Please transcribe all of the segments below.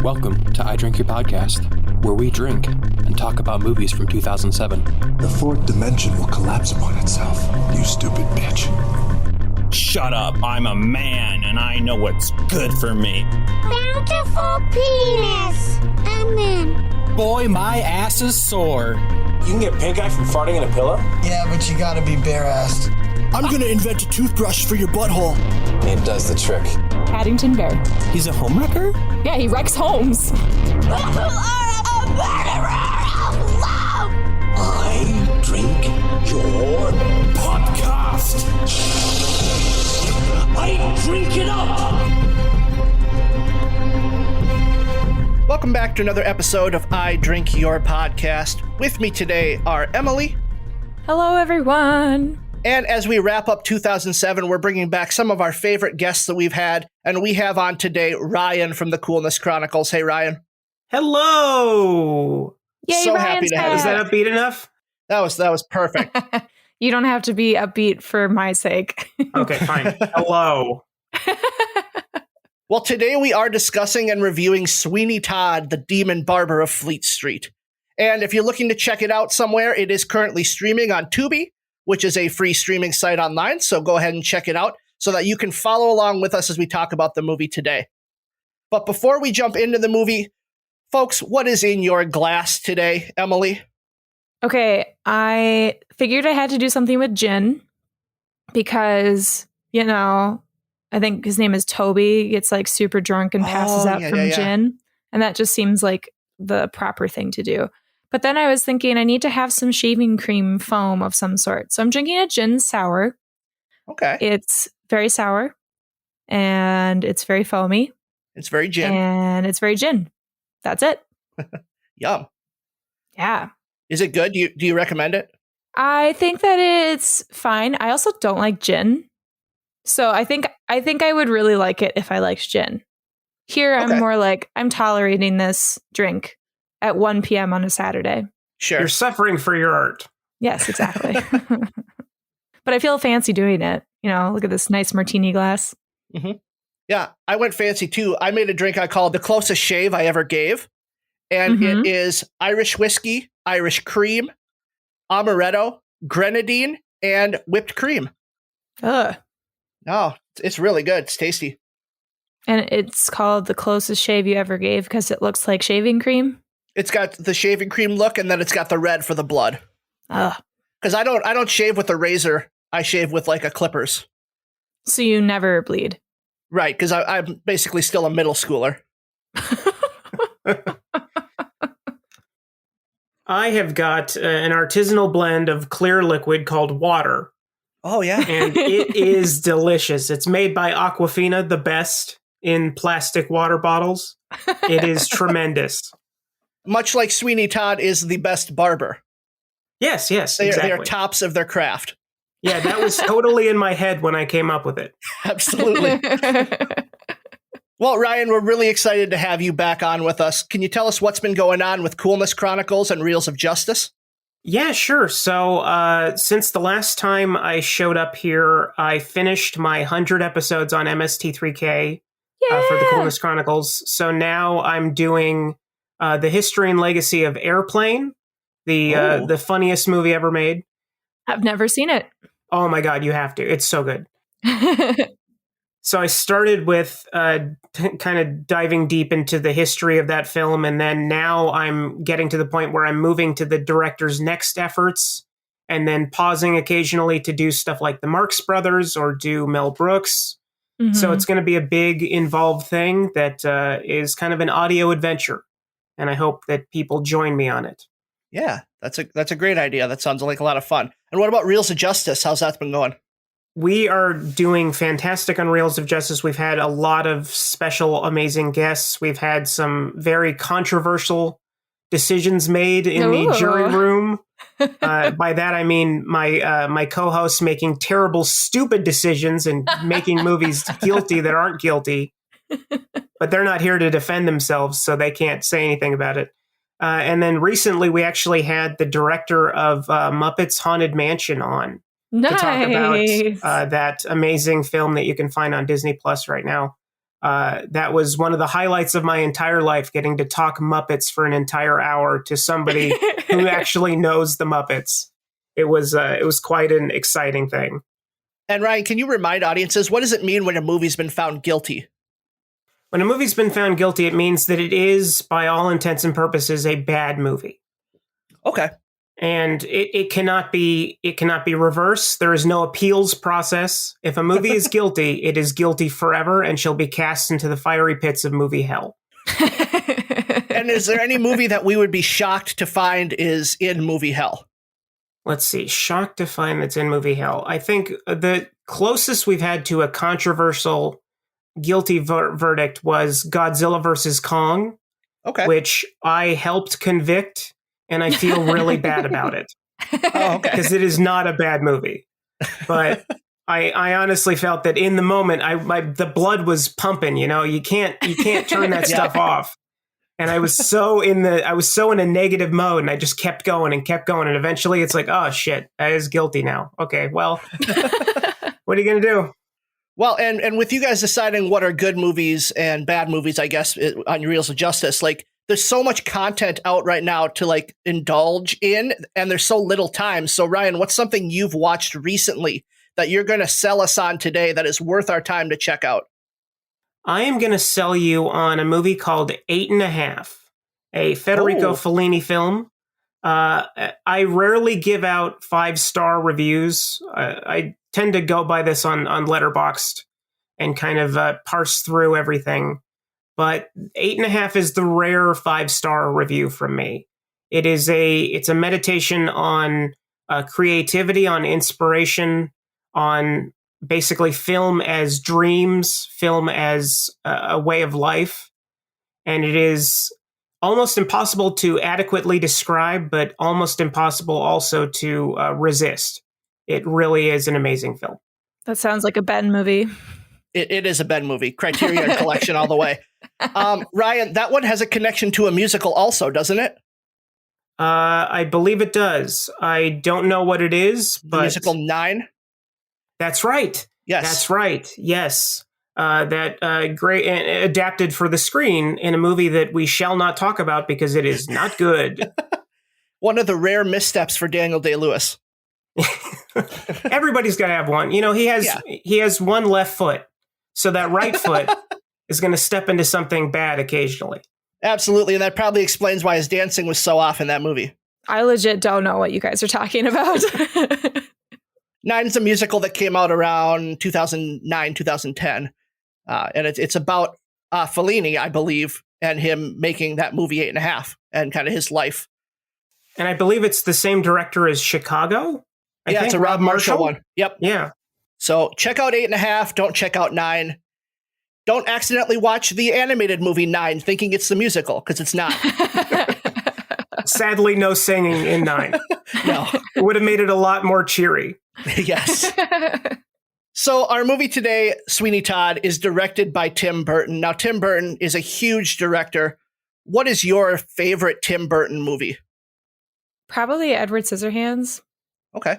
Welcome to I Drink Your Podcast, where we drink and talk about movies from 2007. The fourth dimension will collapse upon itself, you stupid bitch. Shut up, I'm a man and I know what's good for me. Bountiful penis. Amen. Boy, my ass is sore. You can get pink eye from farting in a pillow? Yeah, but you gotta be bare-assed. I'm gonna invent a toothbrush for your butthole. It does the trick. Paddington Bear. He's a homewrecker? Yeah, he wrecks homes. You are a murderer of love. I drink your podcast. I drink it up. Welcome back to another episode of I Drink Your Podcast. With me today are Emily. Hello, everyone. And as we wrap up 2007, we're bringing back some of our favorite guests that we've had. And we have on today Ryan from the Coolness Chronicles. Hey, Ryan. Hello. Yay, So Ryan's happy to have back. Is that upbeat enough? That was perfect. You don't have to be upbeat for my sake. Okay, fine. Hello. Well, today we are discussing and reviewing Sweeney Todd, the Demon Barber of Fleet Street. And if you're looking to check it out somewhere, it is currently streaming on Tubi, which is a free streaming site online. So go ahead and check it out so that you can follow along with us as we talk about the movie today. But before we jump into the movie, folks, what is in your glass today, Emily? Okay, I figured I had to do something with gin because, I think his name is Toby, gets like super drunk and passes out from gin. And that just seems like the proper thing to do. But then I was thinking I need to have some shaving cream foam of some sort. So I'm drinking a gin sour. Okay. It's very sour and it's very foamy. It's very gin. And it's very gin. That's it. Yum. Yeah. Is it good? Do you recommend it? I think that it's fine. I also don't like gin. So I think I would really like it if I liked gin. Here I'm more like I'm tolerating this drink at 1 p.m. on a Saturday. Sure. You're suffering for your art. Yes, exactly. But I feel fancy doing it. Look at this nice martini glass. Mm-hmm. Yeah, I went fancy too. I made a drink I called the closest shave I ever gave. And it is Irish whiskey, Irish cream, amaretto, grenadine, and whipped cream. Ugh. Oh, it's really good. It's tasty. And it's called the closest shave you ever gave because it looks like shaving cream. It's got the shaving cream look, and then it's got the red for the blood. Ugh. Because I don't shave with a razor. I shave with like a clippers. So you never bleed. Right, because I'm basically still a middle schooler. I have got an artisanal blend of clear liquid called water. Oh, yeah. And it is delicious. It's made by Aquafina, the best in plastic water bottles. It is tremendous. Much like Sweeney Todd is the best barber. Yes, They exactly. are tops of their craft. Yeah, that was totally in my head when I came up with it. Absolutely. Well, Ryan, we're really excited to have you back on with us. Can you tell us what's been going on with Coolness Chronicles and Reels of Justice? Yeah, sure. So since the last time I showed up here, I finished my 100 episodes on MST3K for the Coolness Chronicles. So now I'm doing the history and legacy of Airplane, the funniest movie ever made. I've never seen it. Oh my God, you have to. It's so good. So I started with kind of diving deep into the history of that film, and then now I'm getting to the point where I'm moving to the director's next efforts, and then pausing occasionally to do stuff like the Marx Brothers or do Mel Brooks. Mm-hmm. So it's going to be a big involved thing that is kind of an audio adventure, and I hope that people join me on it. Yeah, that's a great idea. That sounds like a lot of fun. And what about Reels of Justice? How's that been going? We are doing fantastic on Reels of Justice. We've had a lot of special, amazing guests. We've had some very controversial decisions made in the jury room. By that, I mean my co-hosts making terrible, stupid decisions and making movies guilty that aren't guilty. But they're not here to defend themselves, so they can't say anything about it. And then recently, we actually had the director of Muppets Haunted Mansion on. Nice. To talk about that amazing film that you can find on Disney Plus right now. That was one of the highlights of my entire life, getting to talk Muppets for an entire hour to somebody who actually knows the Muppets. It was quite an exciting thing. And Ryan, can you remind audiences, what does it mean when a movie's been found guilty? When a movie's been found guilty, it means that it is, by all intents and purposes, a bad movie. Okay. And it cannot be reversed. There is no appeals process. If a movie is guilty, it is guilty forever and shall be cast into the fiery pits of movie hell. And is there any movie that we would be shocked to find is in movie hell? Let's see. Shocked to find that's in movie hell. I think the closest we've had to a controversial guilty verdict was Godzilla vs. Kong, which I helped convict, and I feel really bad about it. Oh, okay. Because it is not a bad movie. But I honestly felt that in the moment, the blood was pumping. You can't turn that stuff off. And I was so in a negative mode, and I just kept going, and eventually it's like, oh shit, I is guilty now. Okay, well, what are you gonna do? Well, and with you guys deciding what are good movies and bad movies, I guess on your Reels of Justice, like there's so much content out right now to like indulge in, and there's so little time. So Ryan, what's something you've watched recently that you're going to sell us on today that is worth our time to check out? I am going to sell you on a movie called 8½, a Federico Fellini film. I rarely give out 5-star reviews. I tend to go by this on Letterboxd and kind of parse through everything. But 8½ is the rare 5-star review from me. It's a meditation on creativity, on inspiration, on basically film as dreams, film as a way of life. And it is almost impossible to adequately describe, but almost impossible also to resist. It really is an amazing film. That sounds like a Ben movie. It is a Ben movie. Criterion Collection all the way. Ryan, that one has a connection to a musical also, doesn't it? I believe it does. I don't know what it is, but... The musical 9? That's right. Yes. That's right. Yes. That great adapted for the screen in a movie that we shall not talk about because it is not good. One of the rare missteps for Daniel Day-Lewis. Everybody's got to have one. He has one left foot, so that right foot is going to step into something bad occasionally. Absolutely, and that probably explains why his dancing was so off in that movie. I legit don't know what you guys are talking about. 9 is a musical that came out around 2009, 2010. And it's about Fellini, I believe, and him making that movie 8½, and kind of his life. And I believe it's the same director as Chicago? I think it's a Rob Marshall one. Yep. Yeah. So check out 8½. Don't check out 9. Don't accidentally watch the animated movie 9 thinking it's the musical, because it's not. Sadly, no singing in 9. No. It would have made it a lot more cheery. Yes. So our movie today, Sweeney Todd, is directed by Tim Burton. Now, Tim Burton is a huge director. What is your favorite Tim Burton movie? Probably Edward Scissorhands. Okay.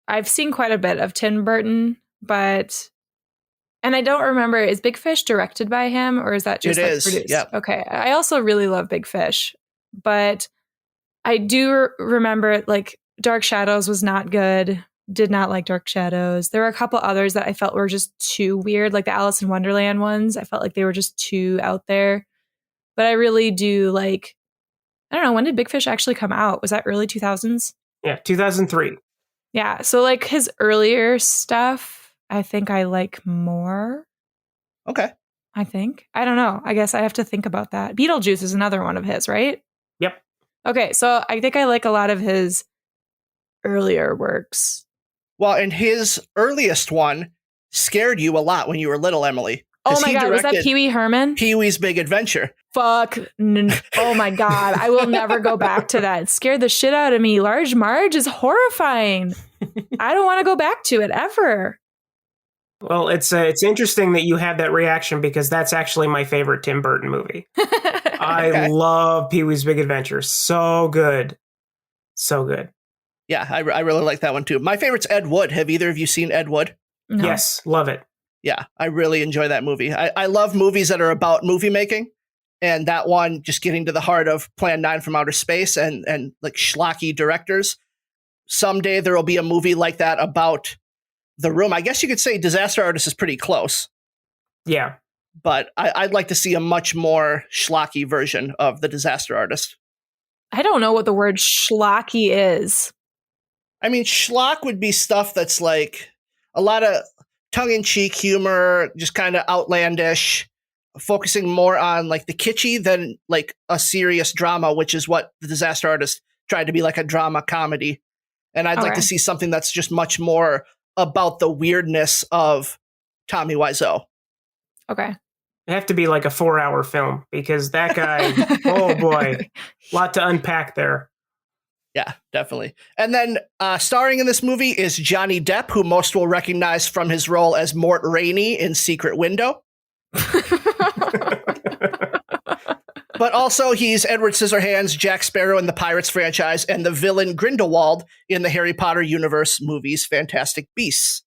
I've seen quite a bit of Tim Burton, and I don't remember, is Big Fish directed by him, or is that just produced? Yep. Okay. I also really love Big Fish, but I do remember Dark Shadows was not good. Did not like Dark Shadows. There were a couple others that I felt were just too weird, like the Alice in Wonderland ones. I felt like they were just too out there. But I really do I don't know, when did Big Fish actually come out? Was that early 2000s? Yeah, 2003. Yeah, so his earlier stuff, I think I like more. Okay. I think. I don't know. I guess I have to think about that. Beetlejuice is another one of his, right? Yep. Okay, so I think I like a lot of his earlier works. Well, and his earliest one scared you a lot when you were little, Emily. Oh my God, was that Pee-wee Herman? Pee-wee's Big Adventure. Fuck. Oh my God, I will never go back to that. It scared the shit out of me. Large Marge is horrifying. I don't want to go back to it ever. Well, it's interesting that you had that reaction because that's actually my favorite Tim Burton movie. I love Pee-wee's Big Adventure. So good. So good. Yeah, I really like that one too. My favorite's Ed Wood. Have either of you seen Ed Wood? No. Yes, love it. Yeah, I really enjoy that movie. I love movies that are about movie making. And that one, just getting to the heart of Plan 9 from Outer Space and like schlocky directors. Someday there will be a movie like that about The Room. I guess you could say Disaster Artist is pretty close. Yeah. But I'd like to see a much more schlocky version of The Disaster Artist. I don't know what the word schlocky is. I mean, schlock would be stuff that's like a lot of tongue-in-cheek humor, just kind of outlandish, focusing more on like the kitschy than like a serious drama, which is what The Disaster Artist tried to be, like a drama comedy. And I'd like to see something that's just much more about the weirdness of Tommy Wiseau. Okay. It'd have to be like a 4-hour film because that guy, oh boy, a lot to unpack there. Yeah, definitely. And then starring in this movie is Johnny Depp, who most will recognize from his role as Mort Rainey in Secret Window. But also he's Edward Scissorhands, Jack Sparrow in the Pirates franchise, and the villain Grindelwald in the Harry Potter universe movies Fantastic Beasts.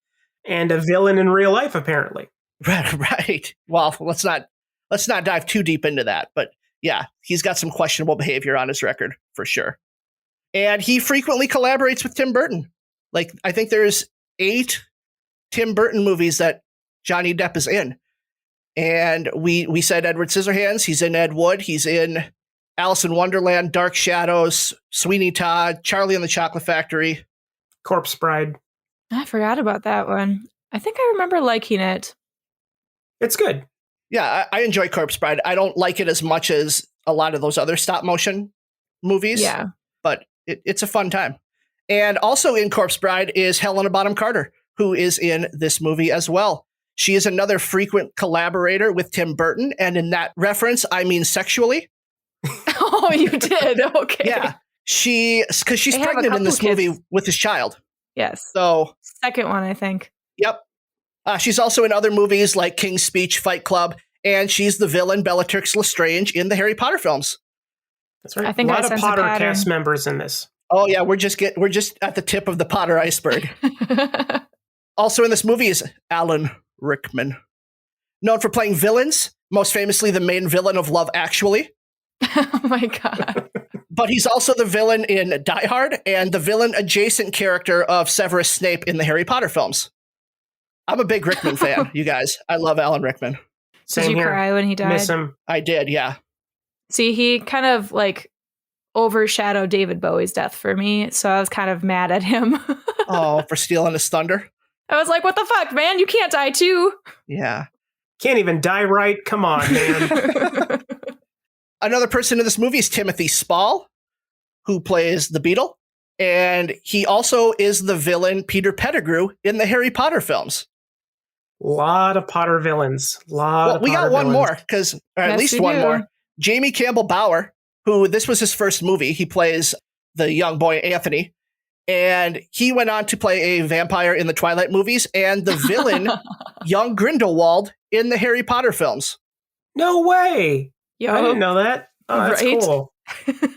And a villain in real life, apparently. Right. Well, let's not dive too deep into that. But yeah, he's got some questionable behavior on his record for sure. And he frequently collaborates with Tim Burton. Like, I think there's 8 Tim Burton movies that Johnny Depp is in. And we said Edward Scissorhands. He's in Ed Wood. He's in Alice in Wonderland, Dark Shadows, Sweeney Todd, Charlie and the Chocolate Factory. Corpse Bride. I forgot about that one. I think I remember liking it. It's good. Yeah, I enjoy Corpse Bride. I don't like it as much as a lot of those other stop motion movies. Yeah. But it's a fun time. And also in Corpse Bride is Helena Bonham Carter, who is in this movie as well. She is another frequent collaborator with Tim Burton. And in that reference, I mean sexually. Oh, you did? Okay. Yeah. Because she's pregnant in this movie with his child. Yes. So second one, I think. Yep. She's also in other movies like King's Speech, Fight Club, and she's the villain Bellatrix Lestrange in the Harry Potter films. That's right. I think a lot of Potter cast members in this. Oh yeah, we're just at the tip of the Potter iceberg. Also in this movie is Alan Rickman, known for playing villains, most famously the main villain of Love Actually. Oh my God. But he's also the villain in Die Hard and the villain adjacent character of Severus Snape in the Harry Potter films. I'm a big Rickman fan, you guys. I love Alan Rickman. Did you cry when he died? Miss him. I did, yeah. See, he kind of like overshadowed David Bowie's death for me, so I was kind of mad at him. Oh, for stealing his thunder? I was like, what the fuck, man? You can't die too. Yeah. Can't even die right. Come on, man. Another person in this movie is Timothy Spall, who plays the Beetle. And he also is the villain Peter Pettigrew in the Harry Potter films. A lot of Potter villains. We got one more, or at least one more. Jamie Campbell Bower, who this was his first movie. He plays the young boy Anthony. And he went on to play a vampire in the Twilight movies and the villain, young Grindelwald, in the Harry Potter films. No way. Yo. I didn't know that. Oh, that's cool.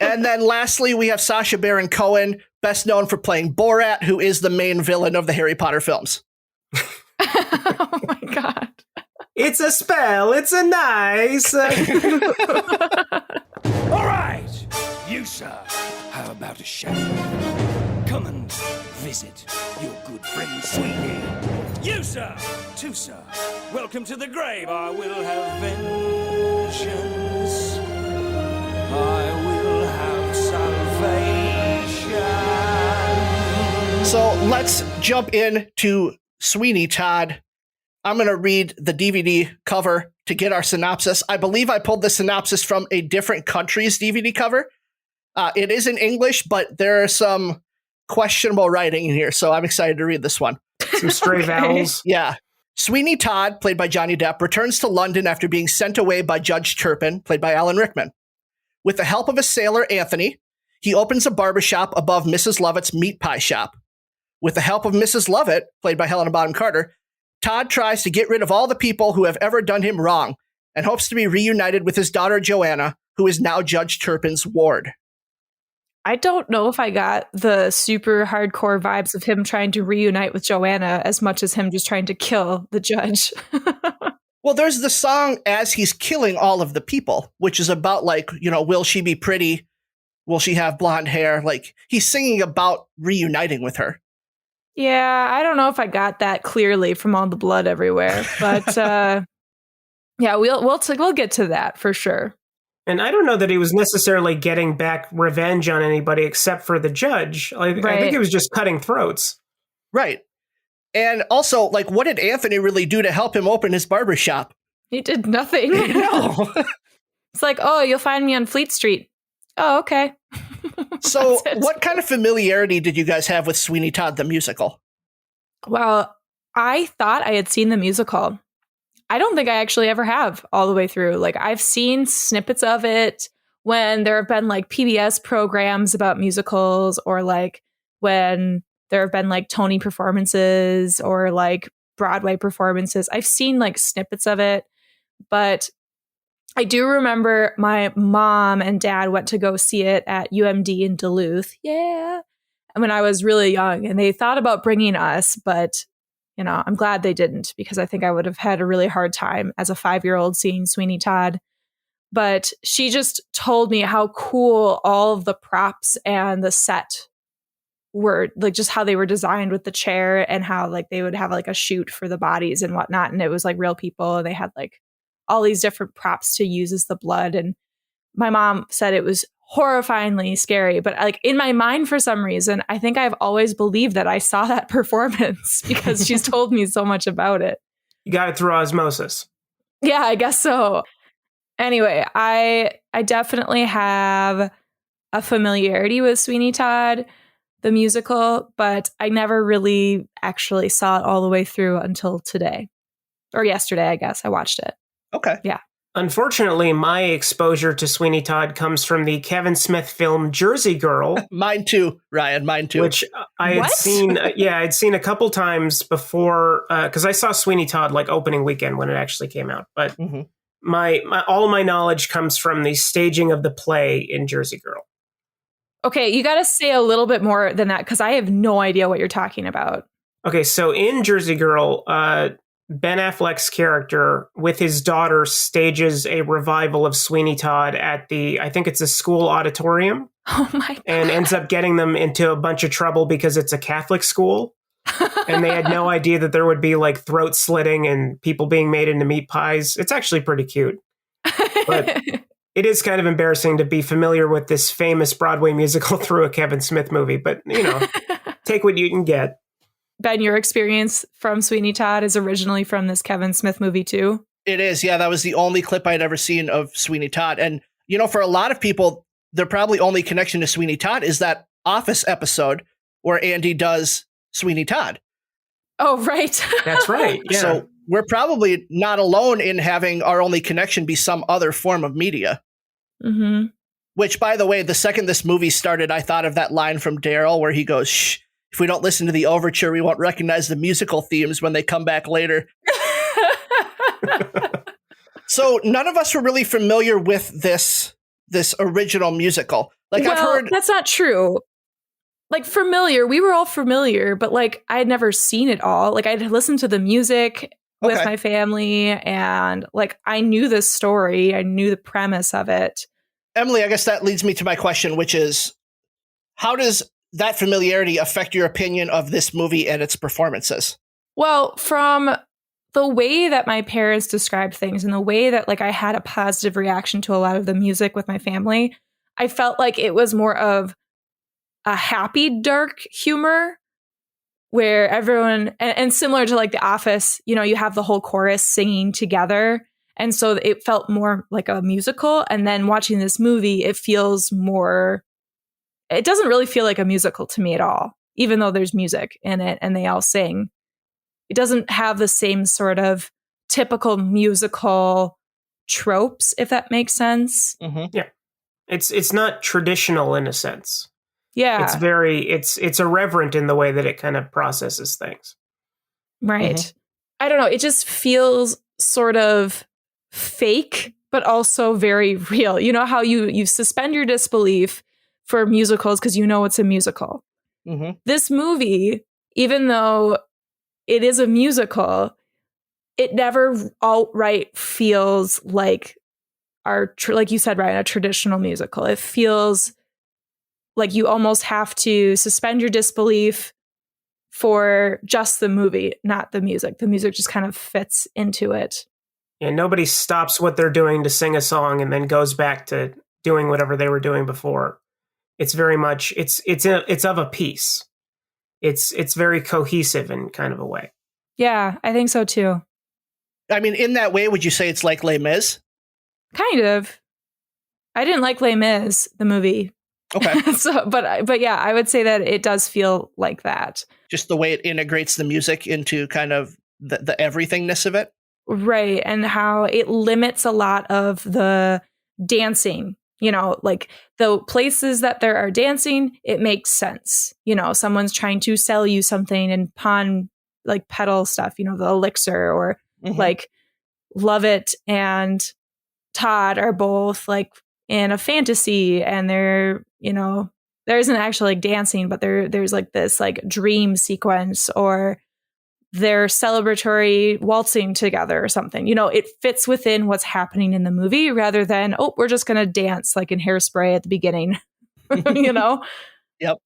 And then lastly, we have Sacha Baron Cohen, best known for playing Borat, who is the main villain of the Harry Potter films. Oh my God. It's a spell. It's a nice. All right, you, sir. How about a shave? Come and visit your good friend Sweeney. You, sir. Too, sir. Welcome to the grave. I will have vengeance. I will have salvation. So let's jump into Sweeney Todd. I'm going to read the DVD cover to get our synopsis. I believe I pulled the synopsis from a different country's DVD cover. It is in English, but there are some questionable writing in here, so I'm excited to read this one. Some stray vowels. Yeah. Sweeney Todd, played by Johnny Depp, returns to London after being sent away by Judge Turpin, played by Alan Rickman. With the help of a sailor, Anthony, he opens a barbershop above Mrs. Lovett's meat pie shop. With the help of Mrs. Lovett, played by Helena Bonham Carter, Todd tries to get rid of all the people who have ever done him wrong and hopes to be reunited with his daughter, Joanna, who is now Judge Turpin's ward. I don't know if I got the super hardcore vibes of him trying to reunite with Joanna as much as him just trying to kill the judge. Well, there's the song as he's killing all of the people, which is about like, will she be pretty? Will she have blonde hair? Like, he's singing about reuniting with her. Yeah, I don't know if I got that clearly from all the blood everywhere, but yeah, we'll get to that for sure. And I don't know that he was necessarily getting back revenge on anybody except for the judge. I think he was just cutting throats. Right. And also, like, what did Anthony really do to help him open his barbershop? He did nothing. No. It's like, oh, you'll find me on Fleet Street. Oh, okay. So what kind of familiarity did you guys have with Sweeney Todd, the musical? Well, I thought I had seen the musical. I don't think I actually ever have all the way through. Like, I've seen snippets of it when there have been like PBS programs about musicals, or like when there have been like Tony performances or like Broadway performances. I've seen like snippets of it, but I do remember my mom and dad went to go see it at UMD in Duluth. Yeah. When I was really young, and they thought about bringing us, but I'm glad they didn't, because I think I would have had a really hard time as a 5-year-old seeing Sweeney Todd. But she just told me how cool all of the props and the set were, like just how they were designed with the chair, and how like they would have like a chute for the bodies and whatnot. And it was like real people, and they had like all these different props to use as the blood. And my mom said it was horrifyingly scary, but like in my mind, for some reason, I think I've always believed that I saw that performance because she's told me so much about it. You got it through osmosis. Yeah, I guess so. Anyway, I definitely have a familiarity with Sweeney Todd, the musical, but I never really actually saw it all the way through until today, or yesterday, I guess. I watched it. Okay. Yeah. Unfortunately, my exposure to Sweeney Todd comes from the Kevin Smith film Jersey Girl. Mine too, Ryan. Mine too. Which I had seen. I'd seen a couple times before, because I saw Sweeney Todd like opening weekend when it actually came out. But my all of my knowledge comes from the staging of the play in Jersey Girl. Okay, you got to say a little bit more than that, because I have no idea what you're talking about. Okay, so in Jersey Girl, Ben Affleck's character with his daughter stages a revival of Sweeney Todd at I think it's a school auditorium. Oh my God. And ends up getting them into a bunch of trouble because it's a Catholic school. And they had no idea that there would be like throat slitting and people being made into meat pies. It's actually pretty cute. But it is kind of embarrassing to be familiar with this famous Broadway musical through a Kevin Smith movie. But, take what you can get. Ben, your experience from Sweeney Todd is originally from this Kevin Smith movie too? It is, yeah. That was the only clip I'd ever seen of Sweeney Todd. And, for a lot of people, their probably only connection to Sweeney Todd is that Office episode where Andy does Sweeney Todd. Oh, right. That's right. Yeah. So we're probably not alone in having our only connection be some other form of media. Mm-hmm. Which, by the way, the second this movie started, I thought of that line from Daryl where he goes, shh. If we don't listen to the overture, we won't recognize the musical themes when they come back later. So none of us were really familiar with this original musical. Like, well, I've heard... That's not true. Like, familiar. We were all familiar, but like I had never seen it all. Like, I'd listened to the music with my family, and like I knew this story. I knew the premise of it. Emily, I guess that leads me to my question, which is, how does that familiarity affect your opinion of this movie and its performances? Well, from the way that my parents described things and the way that like I had a positive reaction to a lot of the music with my family, I felt like it was more of a happy, dark humor where everyone, and similar to like The Office, you have the whole chorus singing together. And so it felt more like a musical. And then watching this movie, it doesn't really feel like a musical to me at all, even though there's music in it and they all sing. It doesn't have the same sort of typical musical tropes, if that makes sense. Mm-hmm. Yeah. It's not traditional in a sense. Yeah. It's irreverent in the way that it kind of processes things. Right. Mm-hmm. I don't know. It just feels sort of fake, but also very real. You know how you suspend your disbelief for musicals because you know it's a musical. Mm-hmm. This movie, even though it is a musical, it never outright feels like like you said, Ryan, a traditional musical. It feels like you almost have to suspend your disbelief for just the movie, not the music. The music just kind of fits into it. And nobody stops what they're doing to sing a song and then goes back to doing whatever they were doing before. It's very much it's of a piece. It's very cohesive in kind of a way. Yeah, I think so too. I mean, in that way, would you say it's like Les Mis? Kind of. I didn't like Les Mis, the movie. Okay. But yeah, I would say that it does feel like that. Just the way it integrates the music into kind of the everythingness of it. Right. And how it limits a lot of the dancing, like the places that there are dancing, it makes sense. Someone's trying to sell you something and pawn like peddle stuff, the elixir or like Lovett and Todd are both like in a fantasy and they're, there isn't actually like dancing, but there's like this like dream sequence or they're celebratory waltzing together or something. It fits within what's happening in the movie rather than, oh, we're just going to dance like in Hairspray at the beginning, Yep.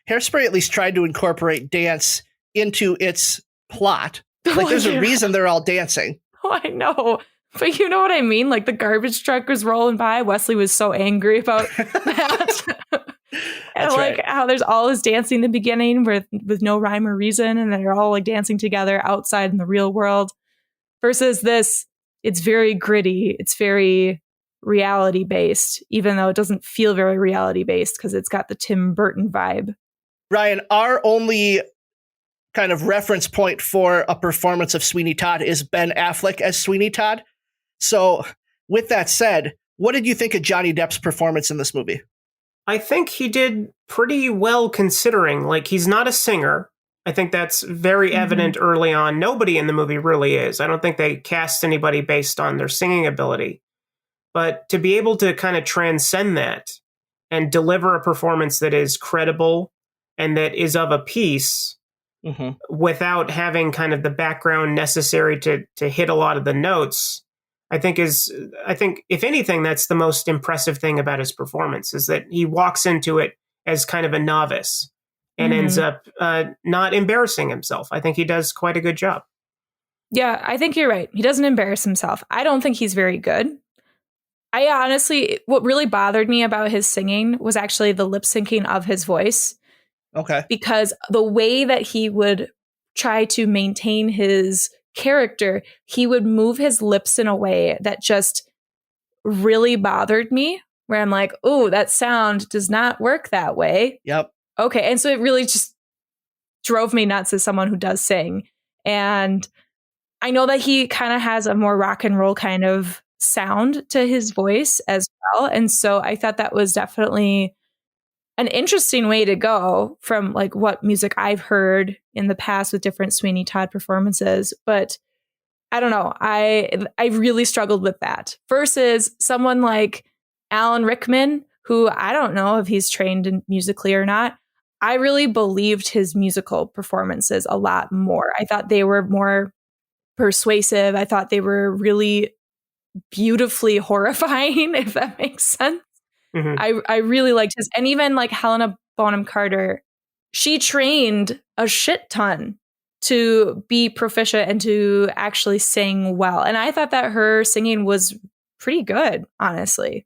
Hairspray at least tried to incorporate dance into its plot. Like there's a reason they're all dancing. Oh, I know. But you know what I mean? Like the garbage truck was rolling by. Wesley was so angry about that. And like how there's all this dancing in the beginning with no rhyme or reason. And they're all like dancing together outside in the real world versus this. It's very gritty. It's very reality based, even though it doesn't feel very reality based because it's got the Tim Burton vibe. Ryan, our only kind of reference point for a performance of Sweeney Todd is Ben Affleck as Sweeney Todd. So with that said, what did you think of Johnny Depp's performance in this movie? I think he did pretty well considering, like he's not a singer. I think that's very evident early on. Nobody in the movie really is. I don't think they cast anybody based on their singing ability. But to be able to kind of transcend that and deliver a performance that is credible and that is of a piece without having kind of the background necessary to hit a lot of the notes, I think if anything, that's the most impressive thing about his performance is that he walks into it as kind of a novice and ends up not embarrassing himself. I think he does quite a good job. Yeah, I think you're right. He doesn't embarrass himself. I don't think he's very good. I honestly, what really bothered me about his singing was actually the lip syncing of his voice. Okay. Because the way that he would try to maintain his character, he would move his lips in a way that just really bothered me, where I'm like, oh, that sound does not work that way. Yep. Okay. And so it really just drove me nuts as someone who does sing. And I know that he kind of has a more rock and roll kind of sound to his voice as well. And so I thought that was definitely an interesting way to go from like what music I've heard in the past with different Sweeney Todd performances. But I don't know. I really struggled with that versus someone like Alan Rickman, who I don't know if he's trained in musically or not. I really believed his musical performances a lot more. I thought they were more persuasive. I thought they were really beautifully horrifying, if that makes sense. I really liked his, and even like Helena Bonham Carter, she trained a shit ton to be proficient and to actually sing well. And I thought that her singing was pretty good, honestly.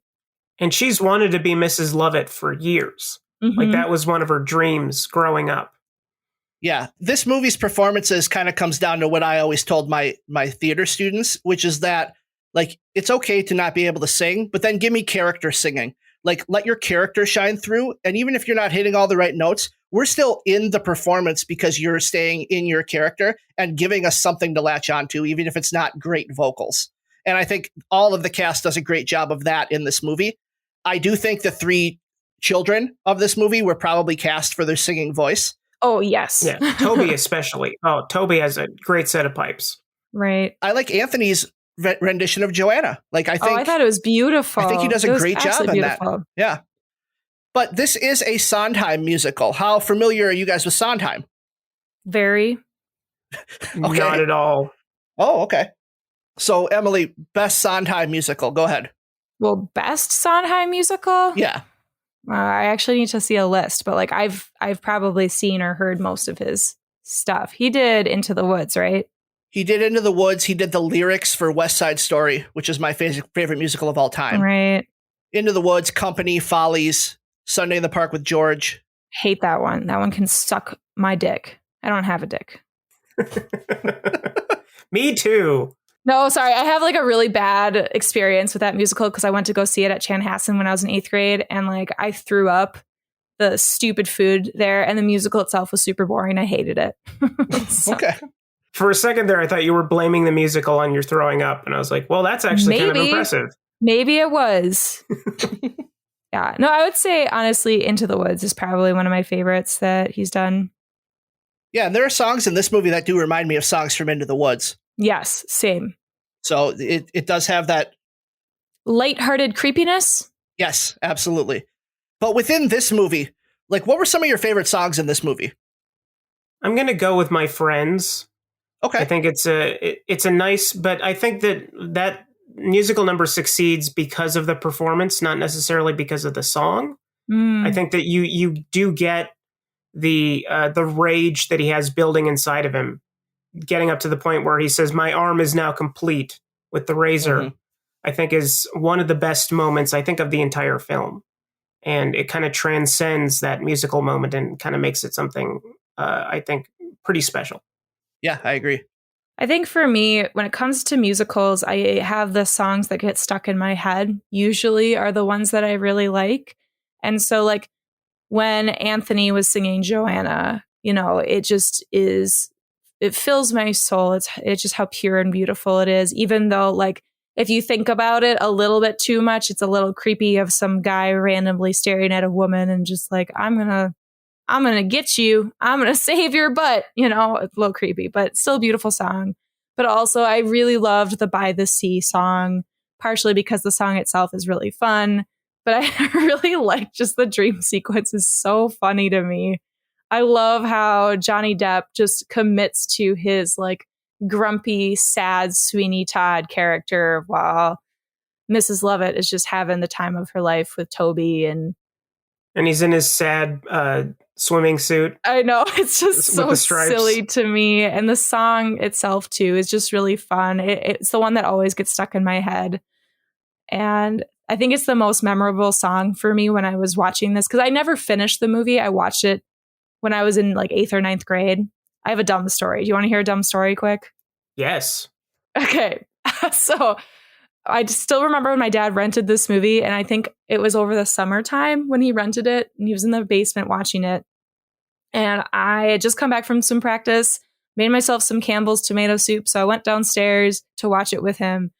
And she's wanted to be Mrs. Lovett for years. Like that was one of her dreams growing up. Yeah, this movie's performances kind of comes down to what I always told my theater students, which is that like it's okay to not be able to sing, but then give me character singing. Like, let your character shine through. And even if you're not hitting all the right notes, we're still in the performance because you're staying in your character and giving us something to latch onto, even if it's not great vocals. And I think all of the cast does a great job of that in this movie. I do think the three children of this movie were probably cast for their singing voice. Oh, yes. Yeah, Toby especially. Oh, Toby has a great set of pipes. Right. I like Anthony's rendition of Joanna. Like I thought it was beautiful. I think he does a great job in that. Yeah. But this is a Sondheim musical. How familiar are you guys with Sondheim? Very. Okay. Not at all. Oh, okay. So, Emily, best Sondheim musical. Go ahead. Well, best Sondheim musical? Yeah. I actually need to see a list, but like I've probably seen or heard most of his stuff. He did Into the Woods, right? He did Into the Woods. He did the lyrics for West Side Story, which is my favorite musical of all time. Right. Into the Woods, Company, Follies, Sunday in the Park with George. Hate that one. That one can suck my dick. I don't have a dick. Me too. No, sorry. I have like a really bad experience with that musical because I went to go see it at Chanhassen when I was in 8th grade, and like I threw up the stupid food there, and the musical itself was super boring. I hated it. Okay. For a second there, I thought you were blaming the musical on your throwing up, and I was like, well, that's actually kind of impressive. Maybe it was. Yeah. No, I would say, honestly, Into the Woods is probably one of my favorites that he's done. Yeah, and there are songs in this movie that do remind me of songs from Into the Woods. Yes, same. So it does have that lighthearted creepiness. Yes, absolutely. But within this movie, like, what were some of your favorite songs in this movie? I'm going to go with My Friends. Okay. I think it's a nice, but I think that musical number succeeds because of the performance, not necessarily because of the song. I think that you do get the rage that he has building inside of him, getting up to the point where he says, "My arm is now complete" with the razor. Mm-hmm. I think is one of the best moments, I think, of the entire film. And it kind of transcends that musical moment and kind of makes it something, I think, pretty special. Yeah, I agree. I think for me, when it comes to musicals, I have the songs that get stuck in my head usually are the ones that I really like. And so like when Anthony was singing Joanna, it just is, it fills my soul. It's just how pure and beautiful it is. Even though like, if you think about it a little bit too much, it's a little creepy of some guy randomly staring at a woman and just like, I'm going to get you. I'm going to save your butt. It's a little creepy, but still a beautiful song. But also I really loved the By the Sea song, partially because the song itself is really fun. But I really like just the dream sequence is so funny to me. I love how Johnny Depp just commits to his like grumpy, sad Sweeney Todd character while Mrs. Lovett is just having the time of her life with Toby and he's in his sad swimming suit. I know, it's just so silly to me. And the song itself too is just really fun. It's the one that always gets stuck in my head. And I think it's the most memorable song for me when I was watching this, because I never finished the movie. I watched it when I was in like 8th or 9th grade. I have a dumb story. Do you want to hear a dumb story quick? Yes. Okay. So I still remember when my dad rented this movie, and I think it was over the summertime when he rented it, and he was in the basement watching it. And I had just come back from some practice, made myself some Campbell's tomato soup. So I went downstairs to watch it with him,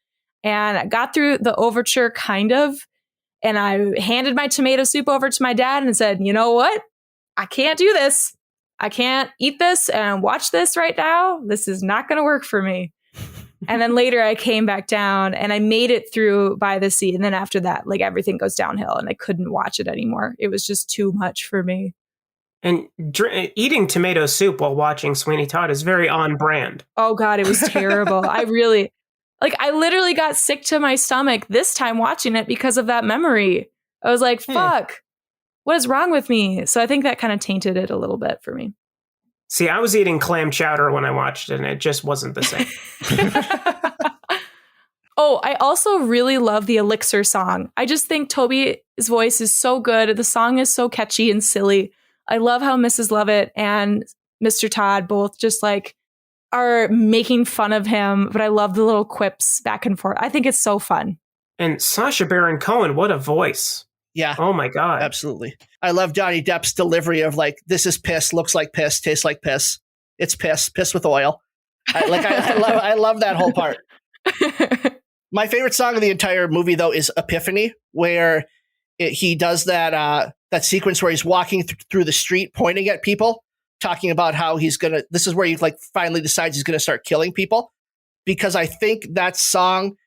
and I got through the overture kind of, and I handed my tomato soup over to my dad and said, you know what? I can't do this. I can't eat this and watch this right now. This is not going to work for me. And then later I came back down and I made it through By the Sea. And then after that, like everything goes downhill and I couldn't watch it anymore. It was just too much for me. And eating tomato soup while watching Sweeney Todd is very on brand. Oh God, it was terrible. I literally got sick to my stomach this time watching it because of that memory. I was like, fuck, what is wrong with me? So I think that kind of tainted it a little bit for me. See, I was eating clam chowder when I watched it, and it just wasn't the same. Oh, I also really love the Elixir song. I just think Toby's voice is so good. The song is so catchy and silly. I love how Mrs. Lovett and Mr. Todd both just like are making fun of him, but I love the little quips back and forth. I think it's so fun. And Sacha Baron Cohen, what a voice. Yeah. Oh my God. Absolutely. I love Johnny Depp's delivery of like, this is piss, looks like piss, tastes like piss. It's piss with oil. I love that whole part. My favorite song of the entire movie though is Epiphany, where he does that sequence where he's walking through the street, pointing at people, talking about how this is where he like finally decides he's going to start killing people. Because I think that song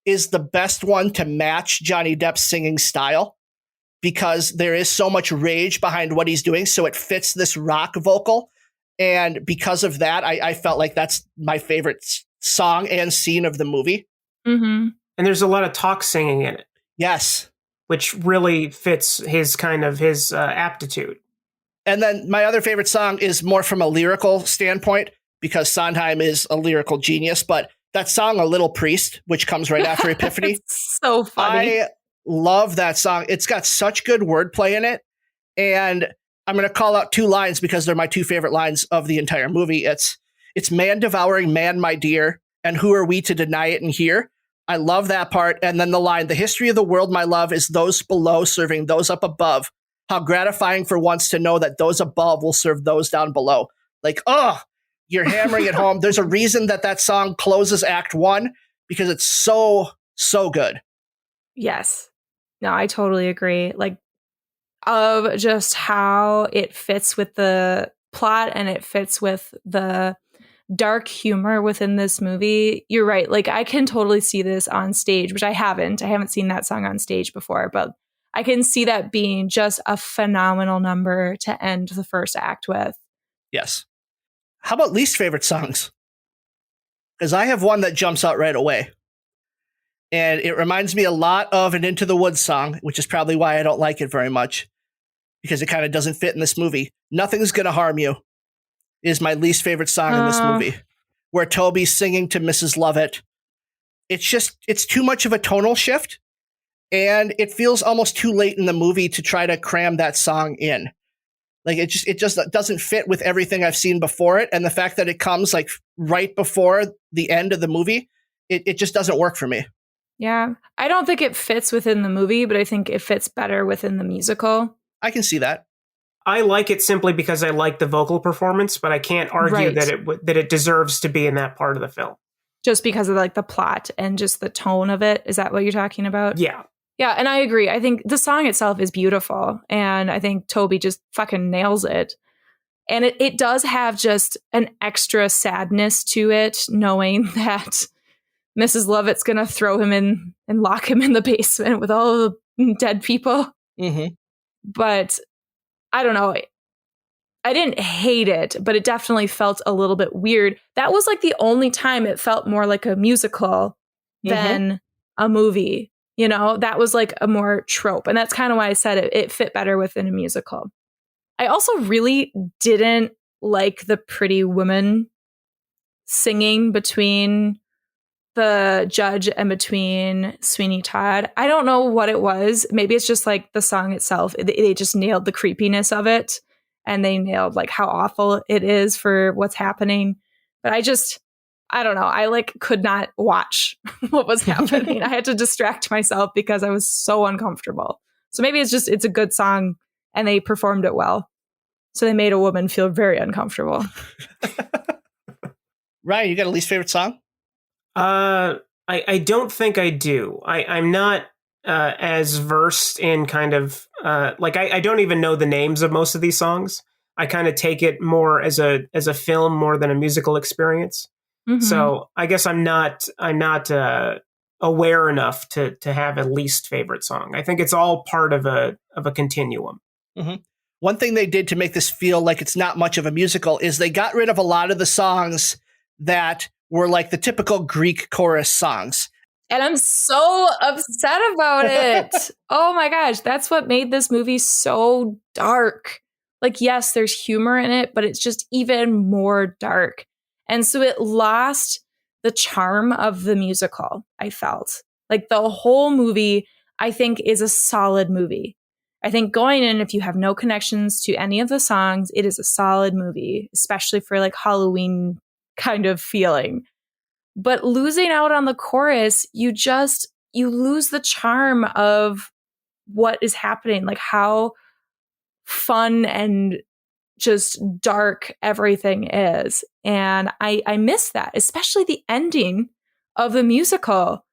is the best one to match Johnny Depp's singing style. because there is so much rage behind what he's doing. So it fits this rock vocal. And because of that, I felt like that's my favorite song and scene of the movie. Mm-hmm. And there's a lot of talk singing in it. Yes. Which really fits his aptitude. And then my other favorite song is more from a lyrical standpoint, because Sondheim is a lyrical genius. But that song, A Little Priest, which comes right after Epiphany. So funny. I love that song. It's got such good wordplay in it. And I'm going to call out 2 lines because they're my 2 favorite lines of the entire movie. It's man devouring man, my dear, and who are we to deny it and hear? I love that part. And then the line, the history of the world, my love, is those below serving those up above. How gratifying for once to know that those above will serve those down below. Like, oh, you're hammering it home. There's a reason that song closes Act 1 because it's so, so good. Yes. No, I totally agree. Like, of just how it fits with the plot and it fits with the dark humor within this movie. You're right. Like, I can totally see this on stage, which I haven't. I haven't seen that song on stage before, but I can see that being just a phenomenal number to end the first act with. Yes. How about least favorite songs? Because I have one that jumps out right away. And it reminds me a lot of an Into the Woods song, which is probably why I don't like it very much, because it kind of doesn't fit in this movie. Nothing's Gonna Harm You is my least favorite song in this movie, where Toby's singing to Mrs. Lovett. It's too much of a tonal shift, and it feels almost too late in the movie to try to cram that song in. Like, it just doesn't fit with everything I've seen before it, and the fact that it comes like right before the end of the movie, it just doesn't work for me. Yeah, I don't think it fits within the movie, but I think it fits better within the musical. I can see that. I like it simply because I like the vocal performance, but I can't argue that it deserves to be in that part of the film. Just because of like the plot and just the tone of it. Is that what you're talking about? Yeah. Yeah, and I agree. I think the song itself is beautiful, and I think Toby just fucking nails it. And it does have just an extra sadness to it, knowing that Mrs. Lovett's going to throw him in and lock him in the basement with all of the dead people. Mm-hmm. But I don't know. I didn't hate it, but it definitely felt a little bit weird. That was like the only time it felt more like a musical than a movie. You know, that was like a more trope. And that's kind of why I said it fit better within a musical. I also really didn't like the Pretty Woman singing between the judge and between Sweeney Todd. I don't know what it was. Maybe it's just like the song itself. They just nailed the creepiness of it, and they nailed like how awful it is for what's happening. But I don't know. I like could not watch what was happening. I had to distract myself because I was so uncomfortable. So maybe it's a good song and they performed it well. So they made a woman feel very uncomfortable. Ryan, you got a least favorite song? I don't think I do. I'm not as versed in kind of I don't even know the names of most of these songs. I kind of take it more as a film more than a musical experience. Mm-hmm. So I guess I'm not aware enough to have a least favorite song. I think it's all part of a continuum. Mm-hmm. One thing they did to make this feel like it's not much of a musical is they got rid of a lot of the songs that were like the typical Greek chorus songs. And I'm so upset about it. Oh my gosh, that's what made this movie so dark. Like, yes, there's humor in it, but it's just even more dark. And so it lost the charm of the musical, I felt. Like, the whole movie, I think, is a solid movie. I think going in, if you have no connections to any of the songs, it is a solid movie, especially for like Halloween kind of feeling. But losing out on the chorus, you lose the charm of what is happening, like how fun and just dark everything is. And I miss that, especially the ending of the musical.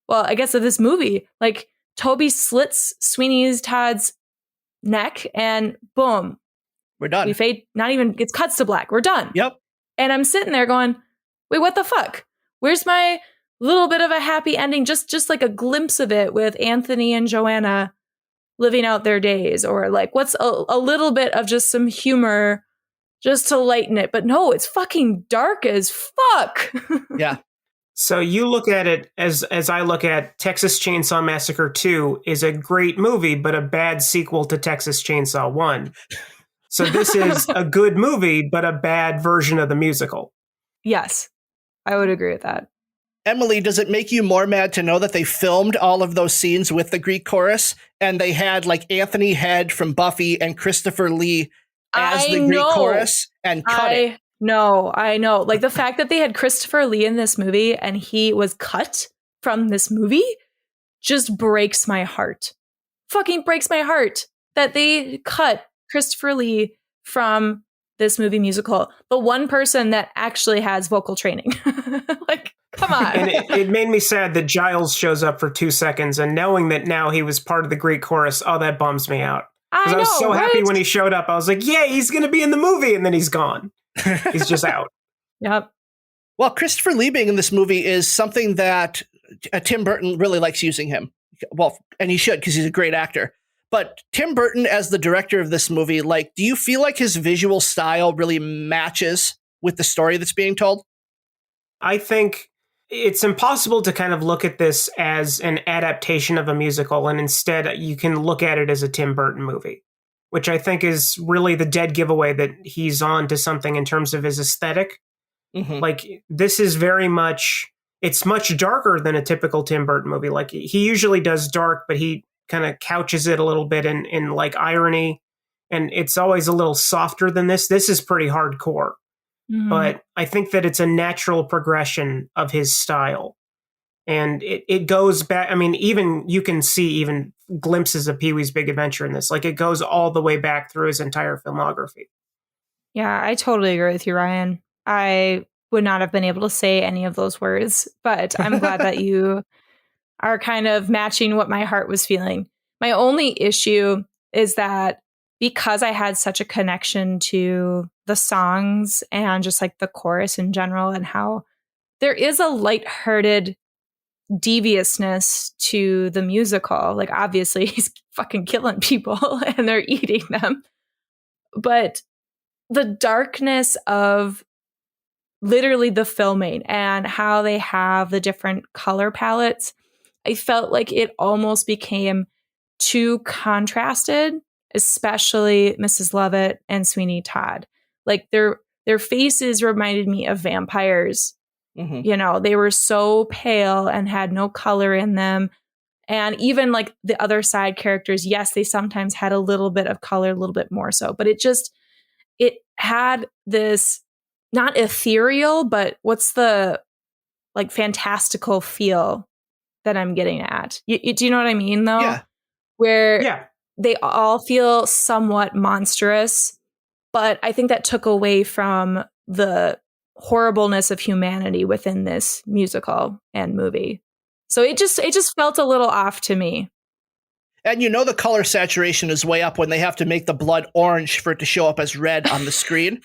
Well, I guess of this movie, like Toby slits Sweeney Todd's neck and we We're done. We fade, not even, it cuts to black. We're done. Yep. And I'm sitting there going, wait, what the fuck? Where's my little bit of a happy ending? Just like a glimpse of it with Anthony and Joanna living out their days, or like what's a little bit of just some humor just to lighten it. But no, it's fucking dark as fuck. Yeah. So you look at it as I look at Texas Chainsaw Massacre 2 is a great movie, but a bad sequel to Texas Chainsaw 1. So this is a good movie, but a bad version of the musical. Yes, I would agree with that. Emily, does it make you more mad to know that they filmed all of those scenes with the Greek chorus and they had like Anthony Head from Buffy and Christopher Lee as the Greek chorus and cut it? No, I know. Like the fact that they had Christopher Lee in this movie and he was cut from this movie just breaks my heart. Fucking breaks my heart that they cut Christopher Lee from this movie musical. The one person that actually has vocal training. Like, come on. And it made me sad that Giles shows up for 2 seconds, and knowing that now he was part of the Greek chorus, oh, that bums me out. I was so happy when he showed up. I was like, yeah, he's going to be in the movie, and then he's gone. He's just out. Yep. Well, Christopher Lee being in this movie is something that Tim Burton really likes using him. Well, and he should, because he's a great actor. But Tim Burton as the director of this movie, like, do you feel like his visual style really matches with the story that's being told? I think it's impossible to kind of look at this as an adaptation of a musical, and instead you can look at it as a Tim Burton movie, which I think is really the dead giveaway that he's on to something in terms of his aesthetic. Mm-hmm. Like, this is very much, it's much darker than a typical Tim Burton movie. Like, he usually does dark, but he kind of couches it a little bit in like irony, and it's always a little softer than this. This is pretty hardcore. Mm-hmm. But I think that it's a natural progression of his style. And it goes back. I mean, even you can see even glimpses of Pee-wee's Big Adventure in this. Like, it goes all the way back through his entire filmography. Yeah, I totally agree with you, Ryan. I would not have been able to say any of those words, but I'm glad that you are kind of matching what my heart was feeling. My only issue is that because I had such a connection to the songs and just like the chorus in general, and how there is a lighthearted deviousness to the musical. Like, obviously he's fucking killing people and they're eating them. But the darkness of literally the filming and how they have the different color palettes, I felt like it almost became too contrasted, especially Mrs. Lovett and Sweeney Todd. Like, their faces reminded me of vampires. Mm-hmm. You know, they were so pale and had no color in them. And even like the other side characters, yes, they sometimes had a little bit of color, a little bit more so. But it had this not ethereal, but what's the like fantastical feel that I'm getting at? Do you know what I mean, though? Yeah. Where they all feel somewhat monstrous, but I think that took away from the horribleness of humanity within this musical and movie. So it just felt a little off to me. And you know the color saturation is way up when they have to make the blood orange for it to show up as red on the screen,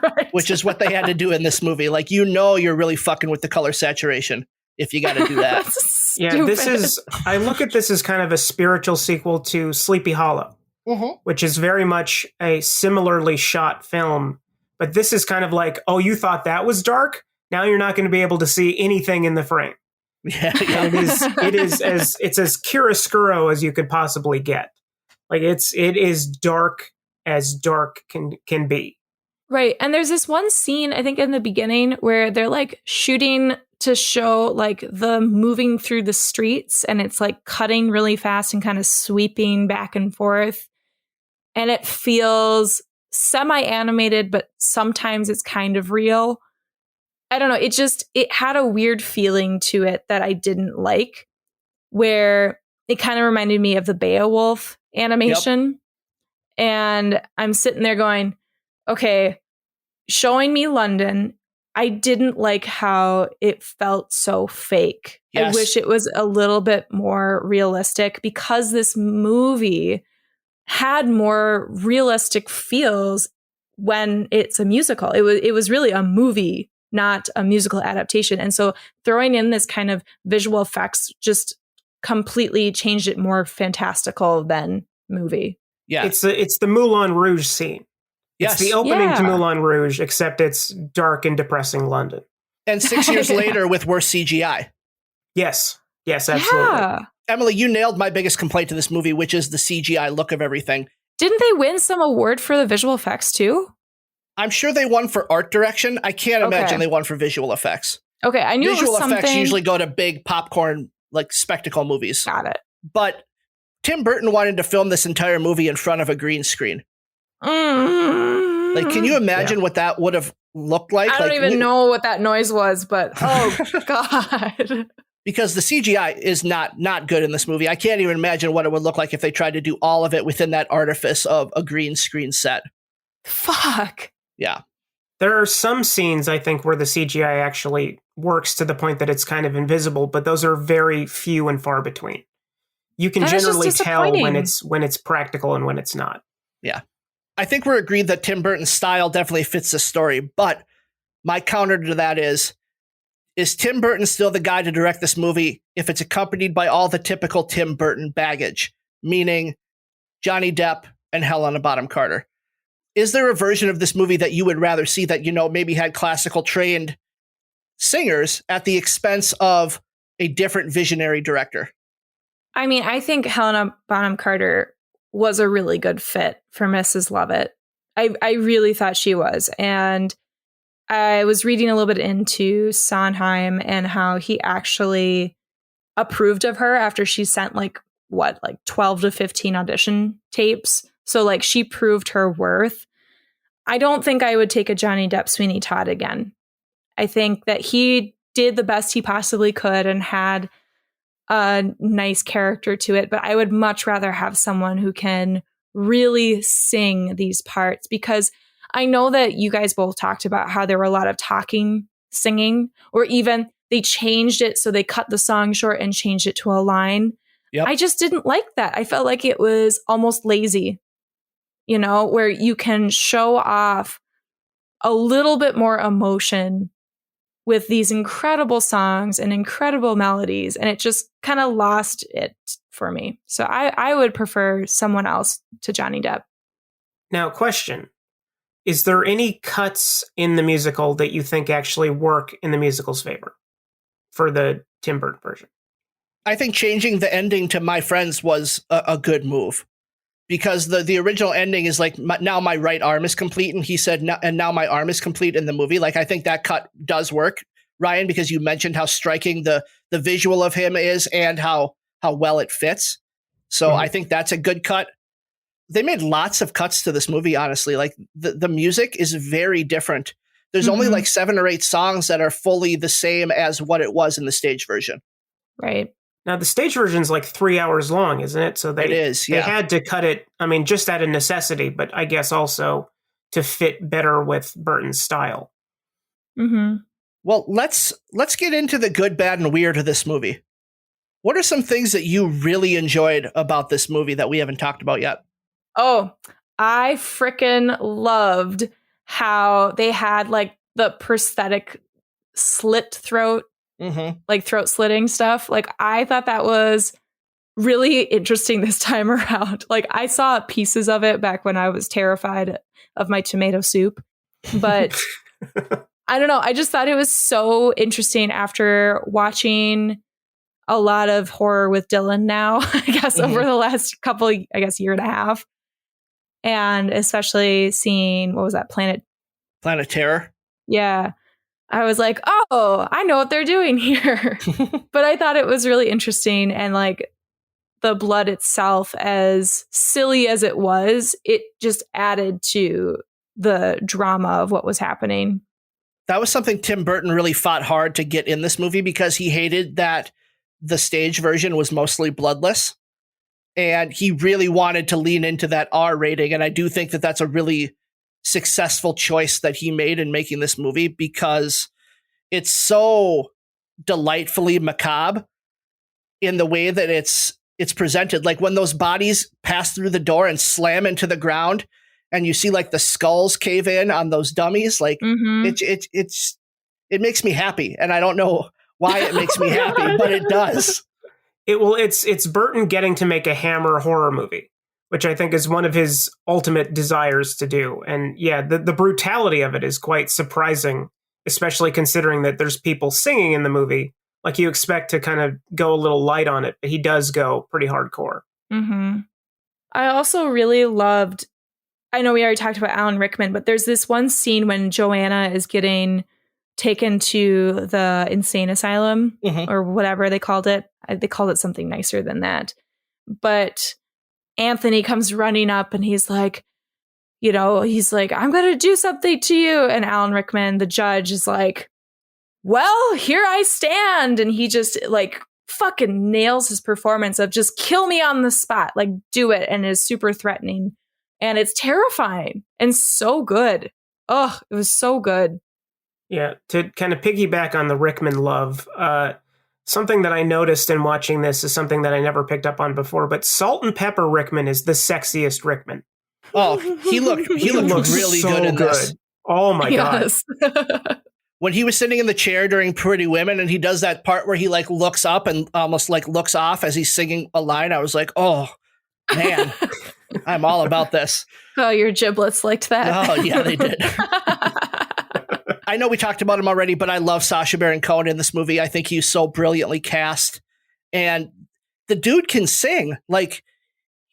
right. Which is what they had to do in this movie. Like, you know, you're really fucking with the color saturation if you got to do that. Yeah, I look at this as kind of a spiritual sequel to Sleepy Hollow, mm-hmm. which is very much a similarly shot film. But this is kind of like, oh, you thought that was dark? Now you're not going to be able to see anything in the frame. Yeah. It's as chiaroscuro as you could possibly get. Like, it is dark as dark can be. Right. And there's this one scene, I think in the beginning, where they're like shooting to show like the moving through the streets, and it's like cutting really fast and kind of sweeping back and forth. And it feels semi-animated, but sometimes it's kind of real. I don't know. It had a weird feeling to it that I didn't like, where it kind of reminded me of the Beowulf animation. Yep. And I'm sitting there going, okay, showing me London. I didn't like how it felt so fake. Yes. I wish it was a little bit more realistic, because this movie had more realistic feels when it's a musical. It was really a movie, not a musical adaptation. And so throwing in this kind of visual effects just completely changed it more fantastical than movie. Yeah. It's the Moulin Rouge scene. Yes. It's the opening to Moulin Rouge, except it's dark and depressing London. And 6 years later with worse CGI. Yes. Yes, absolutely. Yeah. Emily, you nailed my biggest complaint to this movie, which is the CGI look of everything. Didn't they win some award for the visual effects too? I'm sure they won for art direction. I can't imagine they won for visual effects. Okay, I knew visual it was something. effects usually go to big popcorn, like spectacle movies. Got it. But Tim Burton wanted to film this entire movie in front of a green screen. Like, can you imagine what that would have looked like? I don't even know what that noise was, but oh God. Because the CGI is not good in this movie. I can't even imagine what it would look like if they tried to do all of it within that artifice of a green screen set. Fuck. Yeah. There are some scenes, I think, where the CGI actually works to the point that it's kind of invisible, but those are very few and far between. You can generally tell when it's practical and when it's not. Yeah. I think we're agreed that Tim Burton's style definitely fits the story, but my counter to that is Tim Burton still the guy to direct this movie if it's accompanied by all the typical Tim Burton baggage, meaning Johnny Depp and Helena Bonham Carter? Is there a version of this movie that you would rather see that, maybe had classical trained singers at the expense of a different visionary director? I mean, I think Helena Bonham Carter was a really good fit for Mrs. Lovett. I really thought she was. And I was reading a little bit into Sondheim and how he actually approved of her after she sent 12 to 15 audition tapes. So she proved her worth. I don't think I would take a Johnny Depp Sweeney Todd again. I think that he did the best he possibly could and had a nice character to it, but I would much rather have someone who can really sing these parts, because I know that you guys both talked about how there were a lot of talking, singing, or even they changed it so they cut the song short and changed it to a line. Yep. I just didn't like that. I felt like it was almost lazy, where you can show off a little bit more emotion with these incredible songs and incredible melodies, and it just kind of lost it for me. So I would prefer someone else to Johnny Depp. Now, question. Is there any cuts in the musical that you think actually work in the musical's favor for the Tim Burton version? I think changing the ending to My Friends was a good move, because the original ending is now my right arm is complete. And he said, and now my arm is complete in the movie. I think that cut does work, Ryan, because you mentioned how striking the visual of him is and how well it fits. So I think that's a good cut. They made lots of cuts to this movie, honestly. The music is very different. There's only 7 or 8 songs that are fully the same as what it was in the stage version. Right. Now, the stage version is 3 hours long, isn't it? So it is, yeah. They had to cut it, just out of necessity, but I guess also to fit better with Burton's style. Mm-hmm. Well, let's get into the good, bad, and weird of this movie. What are some things that you really enjoyed about this movie that we haven't talked about yet? Oh, I frickin' loved how they had the prosthetic slit throat, throat slitting stuff. I thought that was really interesting this time around. I saw pieces of it back when I was terrified of my tomato soup, but I don't know. I just thought it was so interesting after watching a lot of horror with Dylan now, I guess, over the last year and a half. And especially seeing, what was that, Planet Terror? Yeah. I was like, oh, I know what they're doing here. But I thought it was really interesting. And the blood itself, as silly as it was, it just added to the drama of what was happening. That was something Tim Burton really fought hard to get in this movie, because he hated that the stage version was mostly bloodless. And he really wanted to lean into that R rating. And I do think that that's a really successful choice that he made in making this movie, because it's so delightfully macabre in the way that it's presented. When those bodies pass through the door and slam into the ground, and you see the skulls cave in on those dummies, it makes me happy. And I don't know why it makes me happy, but it does. It's Burton getting to make a Hammer horror movie. which I think is one of his ultimate desires to do. And yeah, the brutality of it is quite surprising, especially considering that there's people singing in the movie. Like you expect to kind of go a little light on it, but he does go pretty hardcore. Mm-hmm. I also really loved, I know we already talked about Alan Rickman, but there's this one scene when Joanna is getting taken to the insane asylum or whatever they called it. They called it something nicer than that. But Anthony comes running up and he's like, I'm going to do something to you. And Alan Rickman, the judge, is like, well, here I stand. And he just like fucking nails his performance of just kill me on the spot, like do it, and is super threatening. And it's terrifying and so good. Oh, it was so good. Yeah, to kind of piggyback on the Rickman love, something that I noticed in watching this is something that I never picked up on before, but Salt and Pepper Rickman is the sexiest Rickman. Oh, he looked really so good in this. Oh my God. When he was sitting in the chair during Pretty Women and he does that part where he like looks up and almost like looks off as he's singing a line, I was like, oh man, I'm all about this. Oh, your giblets liked that. Oh yeah, they did. I know we talked about him already, but I love Sacha Baron Cohen in this movie. I think he's so brilliantly cast. And the dude can sing. Like,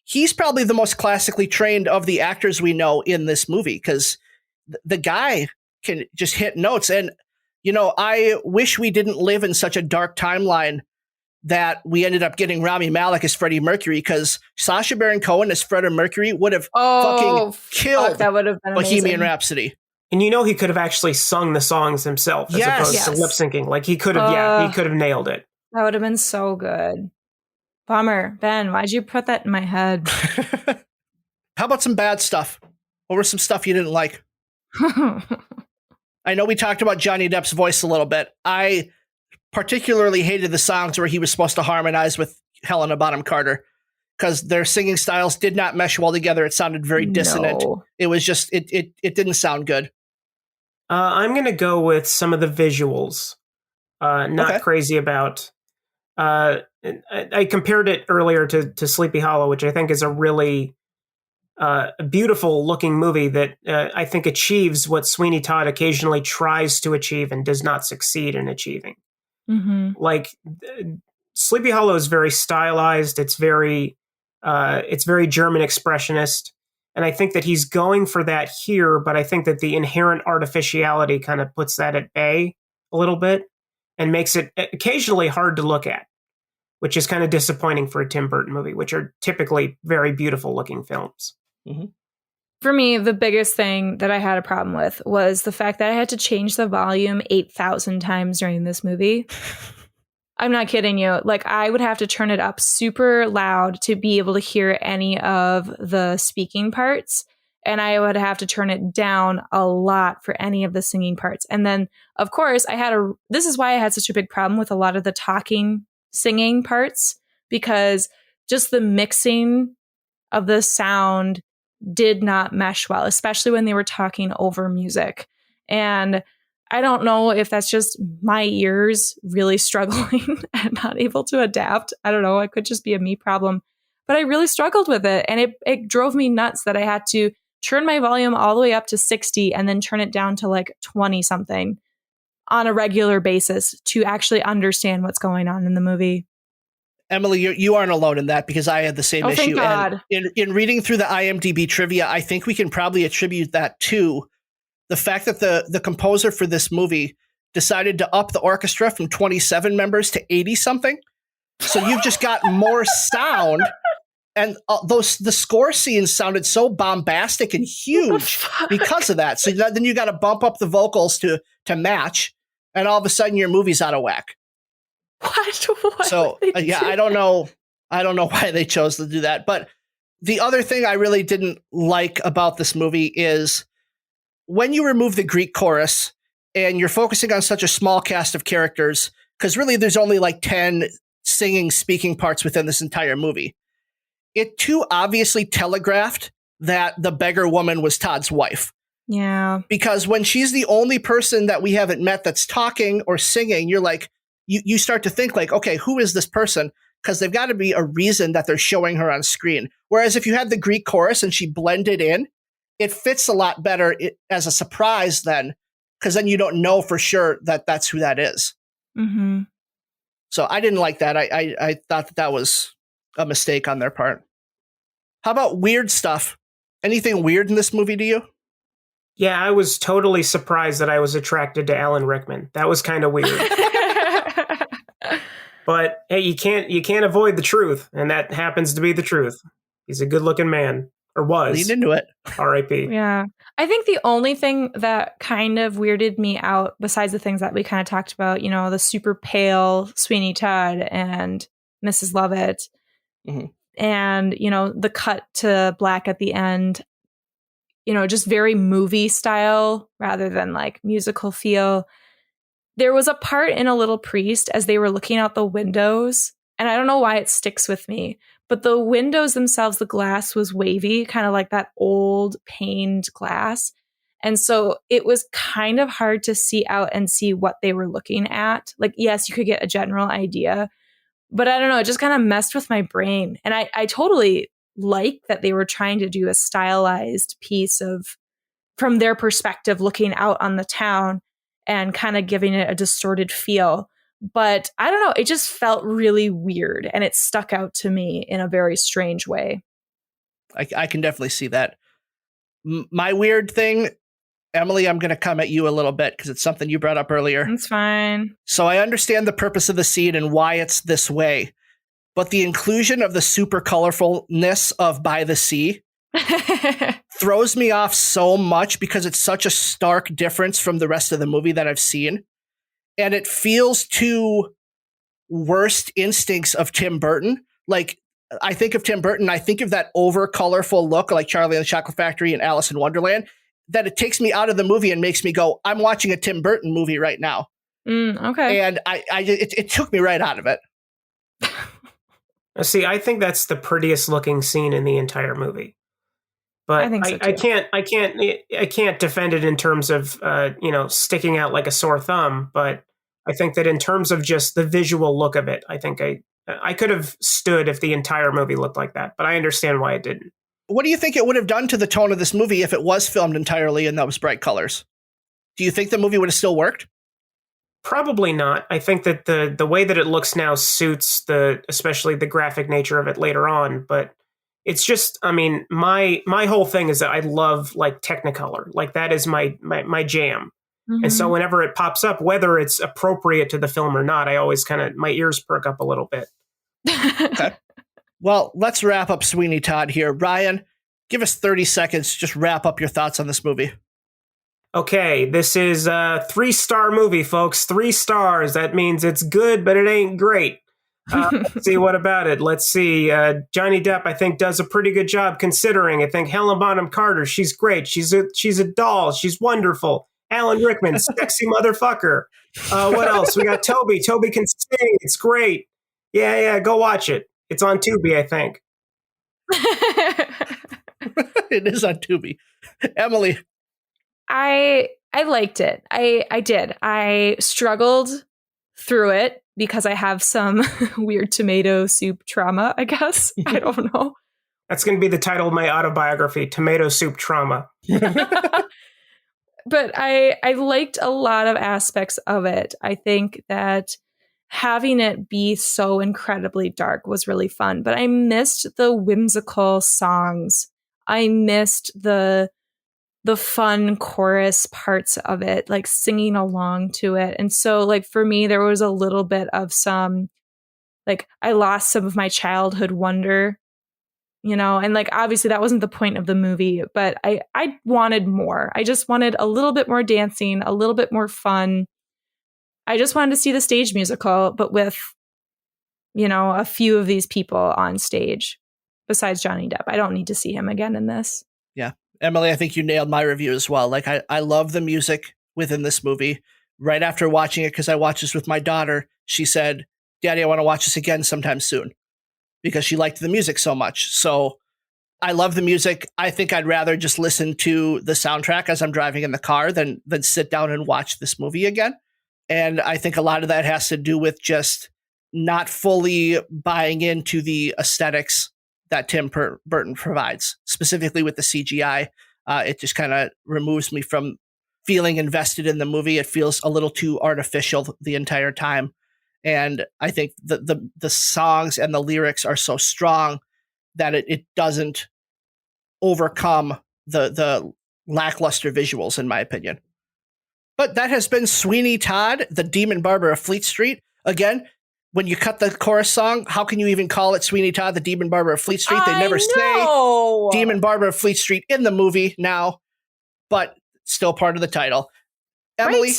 he's probably the most classically trained of the actors we know in this movie because the guy can just hit notes. And, I wish we didn't live in such a dark timeline that we ended up getting Rami Malek as Freddie Mercury, because Sacha Baron Cohen as Freddie Mercury would have fucking killed that would have been Bohemian amazing. Rhapsody. And he could have actually sung the songs himself as opposed to lip syncing. Like he could have, he could have nailed it. That would have been so good. Bummer. Ben, why'd you put that in my head? How about some bad stuff? What were some stuff you didn't like? I know we talked about Johnny Depp's voice a little bit. I particularly hated the songs where he was supposed to harmonize with Helena Bonham Carter because their singing styles did not mesh well together. It sounded very dissonant. No. It was just, it didn't sound good. I'm going to go with some of the visuals. Not crazy about. I compared it earlier to Sleepy Hollow, which I think is a really beautiful looking movie that I think achieves what Sweeney Todd occasionally tries to achieve and does not succeed in achieving. Mm-hmm. Like Sleepy Hollow is very stylized. It's very German expressionist. And I think that he's going for that here, but I think that the inherent artificiality kind of puts that at bay a little bit and makes it occasionally hard to look at, which is kind of disappointing for a Tim Burton movie, which are typically very beautiful looking films. Mm-hmm. For me, the biggest thing that I had a problem with was the fact that I had to change the volume 8,000 times during this movie. I'm not kidding you. Like, I would have to turn it up super loud to be able to hear any of the speaking parts. And I would have to turn it down a lot for any of the singing parts. And then, of course, this is why I had such a big problem with a lot of the talking, singing parts, because just the mixing of the sound did not mesh well, especially when they were talking over music. And I don't know if that's just my ears really struggling and not able to adapt. I don't know. It could just be a me problem. But I really struggled with it. And it drove me nuts that I had to turn my volume all the way up to 60 and then turn it down to like 20 something on a regular basis to actually understand what's going on in the movie. Emily, you aren't alone in that because I had the same issue. Thank God. And in reading through the IMDb trivia, I think we can probably attribute that to the fact that the composer for this movie decided to up the orchestra from 27 members to 80 something. So you've just got more sound, and the score scenes sounded so bombastic and huge because of that. So then you got to bump up the vocals to match, and all of a sudden your movie's out of whack. What? So I don't know why they chose to do that. But the other thing I really didn't like about this movie is when you remove the Greek chorus and you're focusing on such a small cast of characters, because really there's only like 10 singing, speaking parts within this entire movie. It too obviously telegraphed that the beggar woman was Todd's wife. Yeah. Because when she's the only person that we haven't met that's talking or singing, you're like, you start to think like, okay, who is this person? because they've got to be a reason that they're showing her on screen. Whereas if you had the Greek chorus and she blended in, it fits a lot better as a surprise then, because then you don't know for sure that that's who that is. Mm-hmm. So I didn't like that. I thought that was a mistake on their part. How about weird stuff? Anything weird in this movie to you? Yeah, I was totally surprised that I was attracted to Alan Rickman. That was kind of weird. But hey, you can't avoid the truth, and that happens to be the truth. He's a good-looking man, or was. Lean into it. R.I.P. Yeah. I think the only thing that kind of weirded me out, besides the things that we kind of talked about, the super pale Sweeney Todd and Mrs. Lovett, mm-hmm. and, the cut to black at the end, just very movie style rather than like musical feel. There was a part in A Little Priest as they were looking out the windows, and I don't know why it sticks with me, but the windows themselves, the glass was wavy, kind of like that old paned glass. And so it was kind of hard to see out and see what they were looking at. Like, yes, you could get a general idea, but I don't know, it just kind of messed with my brain. And I totally like that they were trying to do a stylized piece of, from their perspective, looking out on the town and kind of giving it a distorted feel. But I don't know, it just felt really weird, and it stuck out to me in a very strange way. I can definitely see that. My weird thing, Emily, I'm going to come at you a little bit because it's something you brought up earlier. That's fine. So I understand the purpose of the scene and why it's this way, but the inclusion of the super colorfulness of By the Sea throws me off so much because it's such a stark difference from the rest of the movie that I've seen. And it feels too worst instincts of Tim Burton. Like, I think of Tim Burton, I think of that over colorful look like Charlie and the Chocolate Factory and Alice in Wonderland, that it takes me out of the movie and makes me go, I'm watching a Tim Burton movie right now. Okay. And it took me right out of it. See, I think that's the prettiest looking scene in the entire movie. But I think so too. I can't defend it in terms of sticking out like a sore thumb. But I think that in terms of just the visual look of it, I think I could have stood if the entire movie looked like that. But I understand why it didn't. What do you think it would have done to the tone of this movie if it was filmed entirely in those bright colors? Do you think the movie would have still worked? Probably not. I think that the way that it looks now suits especially the graphic nature of it later on. But it's just, I mean, my whole thing is that I love like Technicolor. Like that is my jam. Mm-hmm. And so whenever it pops up, whether it's appropriate to the film or not, I always my ears perk up a little bit. Okay. Well, let's wrap up Sweeney Todd here. Ryan, give us 30 seconds. Just wrap up your thoughts on this movie. Okay, this is a 3-star movie, folks. 3 stars. That means it's good, but it ain't great. Let's see, what about it? Let's see. Johnny Depp, I think, does a pretty good job considering. I think Helen Bonham Carter, she's great. She's a doll. She's wonderful. Alan Rickman, sexy motherfucker. What else? We got Toby. Toby can sing. It's great. Yeah, go watch it. It's on Tubi, I think. It is on Tubi. Emily. I liked it. I did. I struggled through it because I have some weird tomato soup trauma, I guess. I don't know. That's going to be the title of my autobiography, Tomato Soup Trauma. But I liked a lot of aspects of it. I think that having it be so incredibly dark was really fun, but I missed the whimsical songs. I missed the fun chorus parts of it, like singing along to it. And so like for me, there was a little bit of some, like I lost some of my childhood wonder, and like obviously that wasn't the point of the movie, but I wanted more. I just wanted a little bit more dancing, a little bit more fun. I just wanted to see the stage musical, but with, a few of these people on stage besides Johnny Depp. I don't need to see him again in this. Yeah. Emily, I think you nailed my review as well. Like I love the music within this movie. Right after watching it, because I watched this with my daughter, she said, Daddy, I want to watch this again sometime soon, because she liked the music so much. So I love the music. I think I'd rather just listen to the soundtrack as I'm driving in the car than sit down and watch this movie again. And I think a lot of that has to do with just not fully buying into the aesthetics that Tim Burton provides, specifically with the CGI. It just kind of removes me from feeling invested in the movie. It feels a little too artificial the entire time. And I think the songs and the lyrics are so strong that it doesn't overcome the lackluster visuals, in my opinion. But that has been Sweeney Todd, the Demon Barber of Fleet Street. Again, when you cut the chorus song, how can you even call it Sweeney Todd, the Demon Barber of Fleet Street? They never say Demon Barber of Fleet Street in the movie now, but still part of the title. Emily,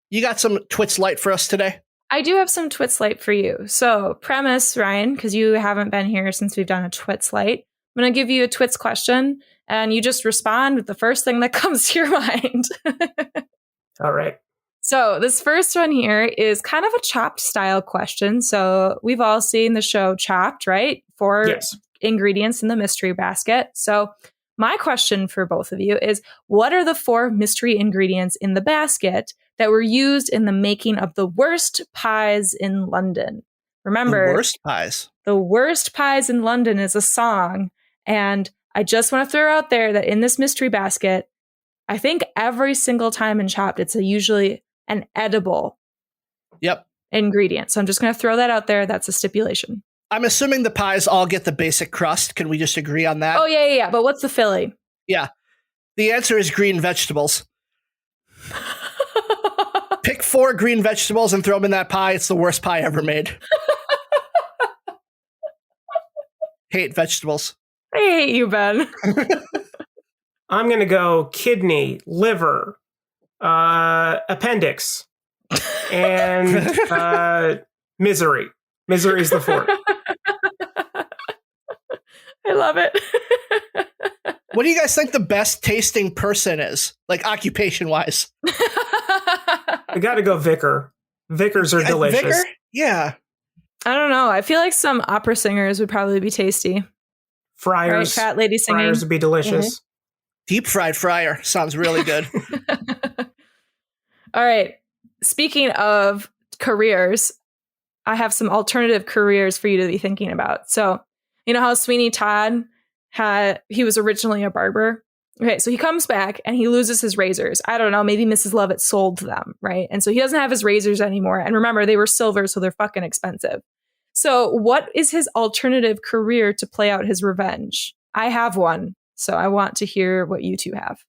you got some Twits Light for us today? I do have some Twits Light for you. So premise, Ryan, because you haven't been here since we've done a Twits Light. I'm going to give you a Twits question, and you just respond with the first thing that comes to your mind. All right. So this first one here is kind of a Chopped style question. So we've all seen the show Chopped, right? 4 ingredients in the mystery basket. So my question for both of you is, what are the 4 mystery ingredients in the basket that were used in the making of The Worst Pies in London? Remember, The Worst Pies. The Worst Pies in London is a song. And I just want to throw out there that in this mystery basket, I think every single time in Chopped, it's usually an edible ingredient. So I'm just going to throw that out there. That's a stipulation. I'm assuming the pies all get the basic crust. Can we just agree on that? Oh, yeah. But what's the filling? Yeah. The answer is green vegetables. Pick 4 green vegetables and throw them in that pie. It's the worst pie ever made. Hate vegetables. I hate you, Ben. I'm going to go kidney, liver, appendix, and misery. Misery is the 4th. I love it. What do you guys think the best tasting person is? Like occupation wise? I got to go vicar. Vicars are delicious. Vicar? Yeah. I don't know. I feel like some opera singers would probably be tasty. Friars. Right? Fat lady singing. Friars would be delicious. Mm-hmm. Deep fried fryer. Sounds really good. All right. Speaking of careers, I have some alternative careers for you to be thinking about. So, you know how Sweeney Todd he was originally a barber? Okay, so he comes back and he loses his razors. I don't know, maybe Mrs. Lovett sold them, right? And so he doesn't have his razors anymore. And remember, they were silver, so they're fucking expensive. So what is his alternative career to play out his revenge? I have one, so I want to hear what you two have.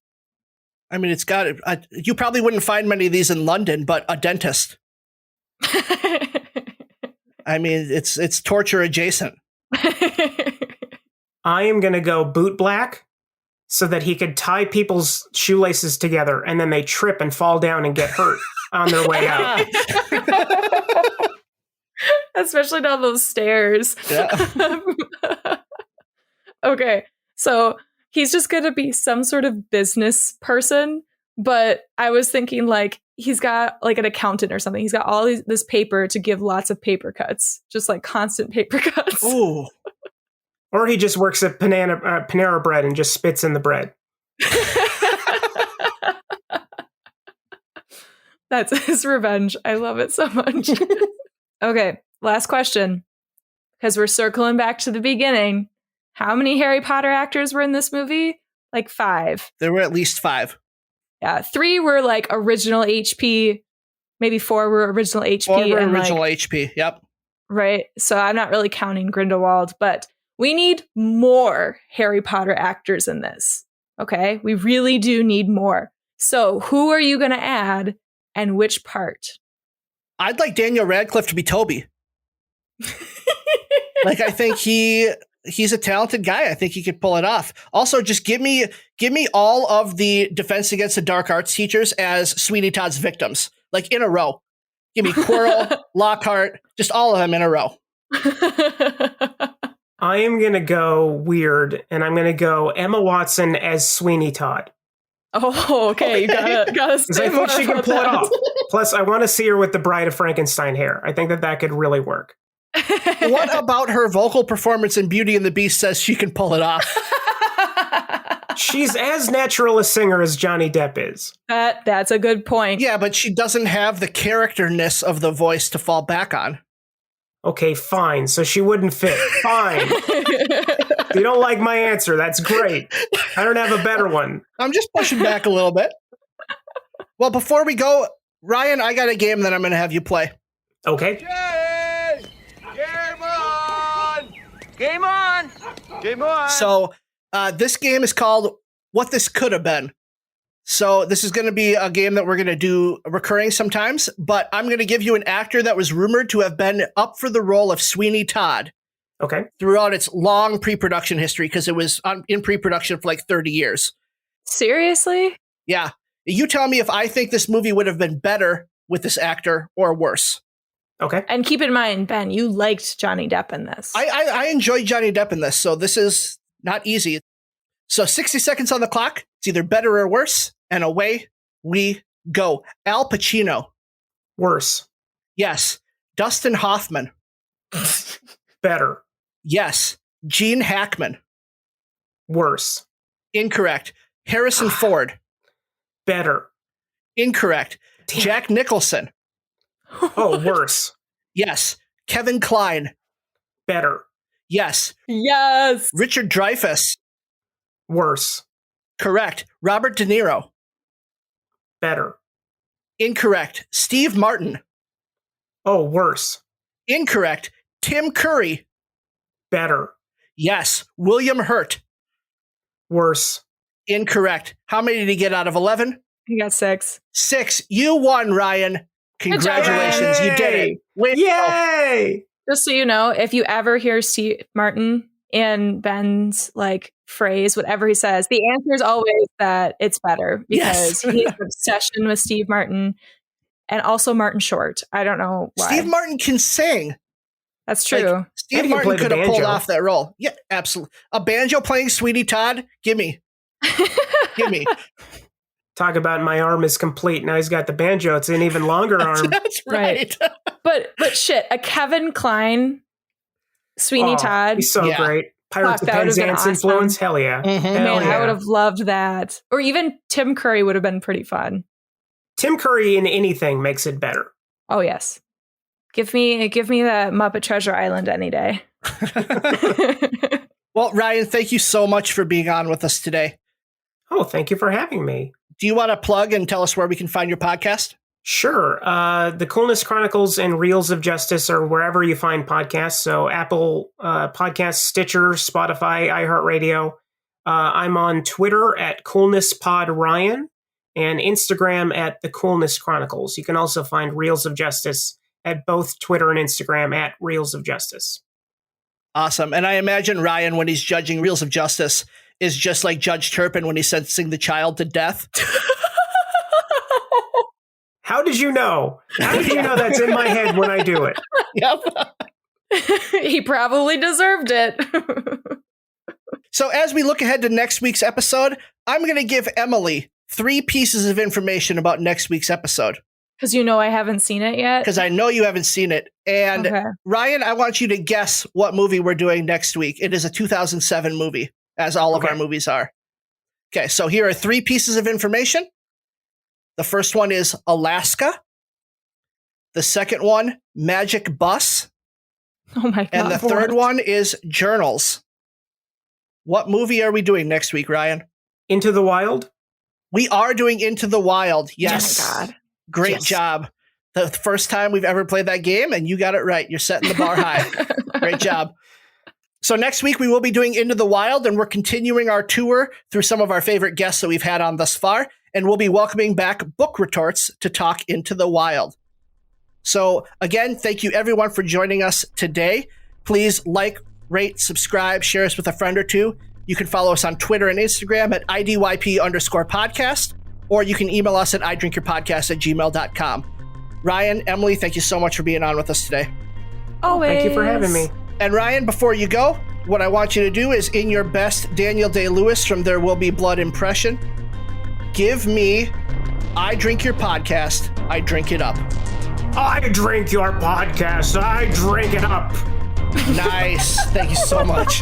I mean, it's got it. You probably wouldn't find many of these in London, but a dentist. I mean, it's torture adjacent. I am going to go boot black so that he could tie people's shoelaces together and then they trip and fall down and get hurt on their way out. Especially down those stairs. Yeah. Okay, so he's just going to be some sort of business person, but I was thinking like he's got like an accountant or something. He's got all this paper to give lots of paper cuts, just like constant paper cuts. Ooh. Or he just works at Panera Bread and just spits in the bread. That's his revenge. I love it so much. Okay, last question. Because we're circling back to the beginning. How many Harry Potter actors were in this movie? Like 5. There were at least 5. Yeah, 3 were like original HP. Maybe 4 were original HP. 4 were original HP, yep. Right, so I'm not really counting Grindelwald, but we need more Harry Potter actors in this. Okay, we really do need more. So who are you going to add and which part? I'd like Daniel Radcliffe to be Toby. Like, I think he's a talented guy. I think he could pull it off. Also, just give me all of the Defense Against the Dark Arts teachers as Sweeney Todd's victims, like in a row. Give me Quirrell, Lockhart, just all of them in a row. I am going to go weird, and I'm going to go Emma Watson as Sweeney Todd. Oh, okay. You gotta say I think she can pull it off. Plus, I want to see her with the Bride of Frankenstein hair. I think that could really work. What about her vocal performance in Beauty and the Beast says she can pull it off? She's as natural a singer as Johnny Depp is. That's a good point. Yeah, but she doesn't have the characterness of the voice to fall back on. Okay, fine. So she wouldn't fit. Fine. You don't like my answer. That's great. I don't have a better one. I'm just pushing back a little bit. Well, before we go, Ryan, I got a game that I'm going to have you play. Okay. Game on! Game on! Game on! So this game is called What This Could Have Been. So this is going to be a game that we're going to do recurring sometimes, but I'm going to give you an actor that was rumored to have been up for the role of Sweeney Todd. Okay. Throughout its long pre-production history, because it was in pre-production for like 30 years. Seriously? Yeah. You tell me if I think this movie would have been better with this actor or worse. Okay. And keep in mind, Ben, you liked Johnny Depp in this. I enjoyed Johnny Depp in this, so this is not easy. So 60 seconds on the clock. It's either better or worse, and away we go. Al Pacino. Worse. Yes. Dustin Hoffman. Better. Yes. Gene Hackman. Worse. Incorrect. Harrison Ford. Better. Incorrect. Damn. Jack Nicholson. Oh, worse. Yes. Kevin Kline. Better. Yes. Yes. Richard Dreyfuss. Worse. Correct. Robert De Niro. Better. Incorrect. Steve Martin. Oh, worse. Incorrect. Tim Curry. Better. Yes. William Hurt. Worse. Incorrect. How many did he get out of 11? He got 6. 6. You won, Ryan. Congratulations. You did it. Yay! Just so you know, if you ever hear Steve Martin in Ben's like phrase, whatever he says, the answer is always that it's better because he has an obsession with Steve Martin and also Martin Short. I don't know why. Steve Martin can sing. That's true. Like, Steve Martin could have pulled off that role. Yeah, absolutely. A banjo playing Sweeney Todd? Gimme. Gimme. Talk about my arm is complete. Now he's got the banjo. It's an even longer arm. That's right. But shit, a Kevin Kline Sweeney Todd. He's so great. Pirates of Penzance influence? Hell yeah. Mm-hmm. Man, I would have loved that. Or even Tim Curry would have been pretty fun. Tim Curry in anything makes it better. Oh, yes. Give me the Muppet Treasure Island any day. Well, Ryan, thank you so much for being on with us today. Oh, thank you for having me. Do you want to plug and tell us where we can find your podcast? Sure. The Coolness Chronicles and Reels of Justice are wherever you find podcasts. So Apple Podcasts, Stitcher, Spotify, iHeartRadio. I'm on Twitter at CoolnessPodRyan and Instagram at The Coolness Chronicles. You can also find Reels of Justice at both Twitter and Instagram at Reels of Justice. Awesome. And I imagine Ryan, when he's judging Reels of Justice, is just like Judge Turpin when he's sentencing the child to death. How did you know? How did you know that's in my head when I do it? Yep. He probably deserved it. So as we look ahead to next week's episode, I'm going to give Emily 3 pieces of information about next week's episode. Because you know I haven't seen it yet? Because I know you haven't seen it. And Ryan, I want you to guess what movie we're doing next week. It is a 2007 movie, as all of our movies are. Okay, so here are 3 pieces of information. The first one is Alaska. The second one, Magic Bus. Oh my God. And the third one is Journals. What movie are we doing next week, Ryan? Into the Wild? We are doing Into the Wild. Yes. Oh my God. Great job. The first time we've ever played that game, and you got it right. You're setting the bar high. Great job. So next week, we will be doing Into the Wild, and we're continuing our tour through some of our favorite guests that we've had on thus far, and we'll be welcoming back Book Retorts to talk Into the Wild. So again, thank you everyone for joining us today. Please like, rate, subscribe, share us with a friend or two. You can follow us on Twitter and Instagram at IDYP_podcast, or you can email us at idrinkyourpodcast@gmail.com. Ryan, Emily, thank you so much for being on with us today. Always. Thank you for having me. And Ryan, before you go, what I want you to do is, in your best Daniel Day-Lewis from There Will Be Blood impression, give me I Drink Your Podcast, I Drink It Up. I drink your podcast, I drink it up. Nice. Thank you so much.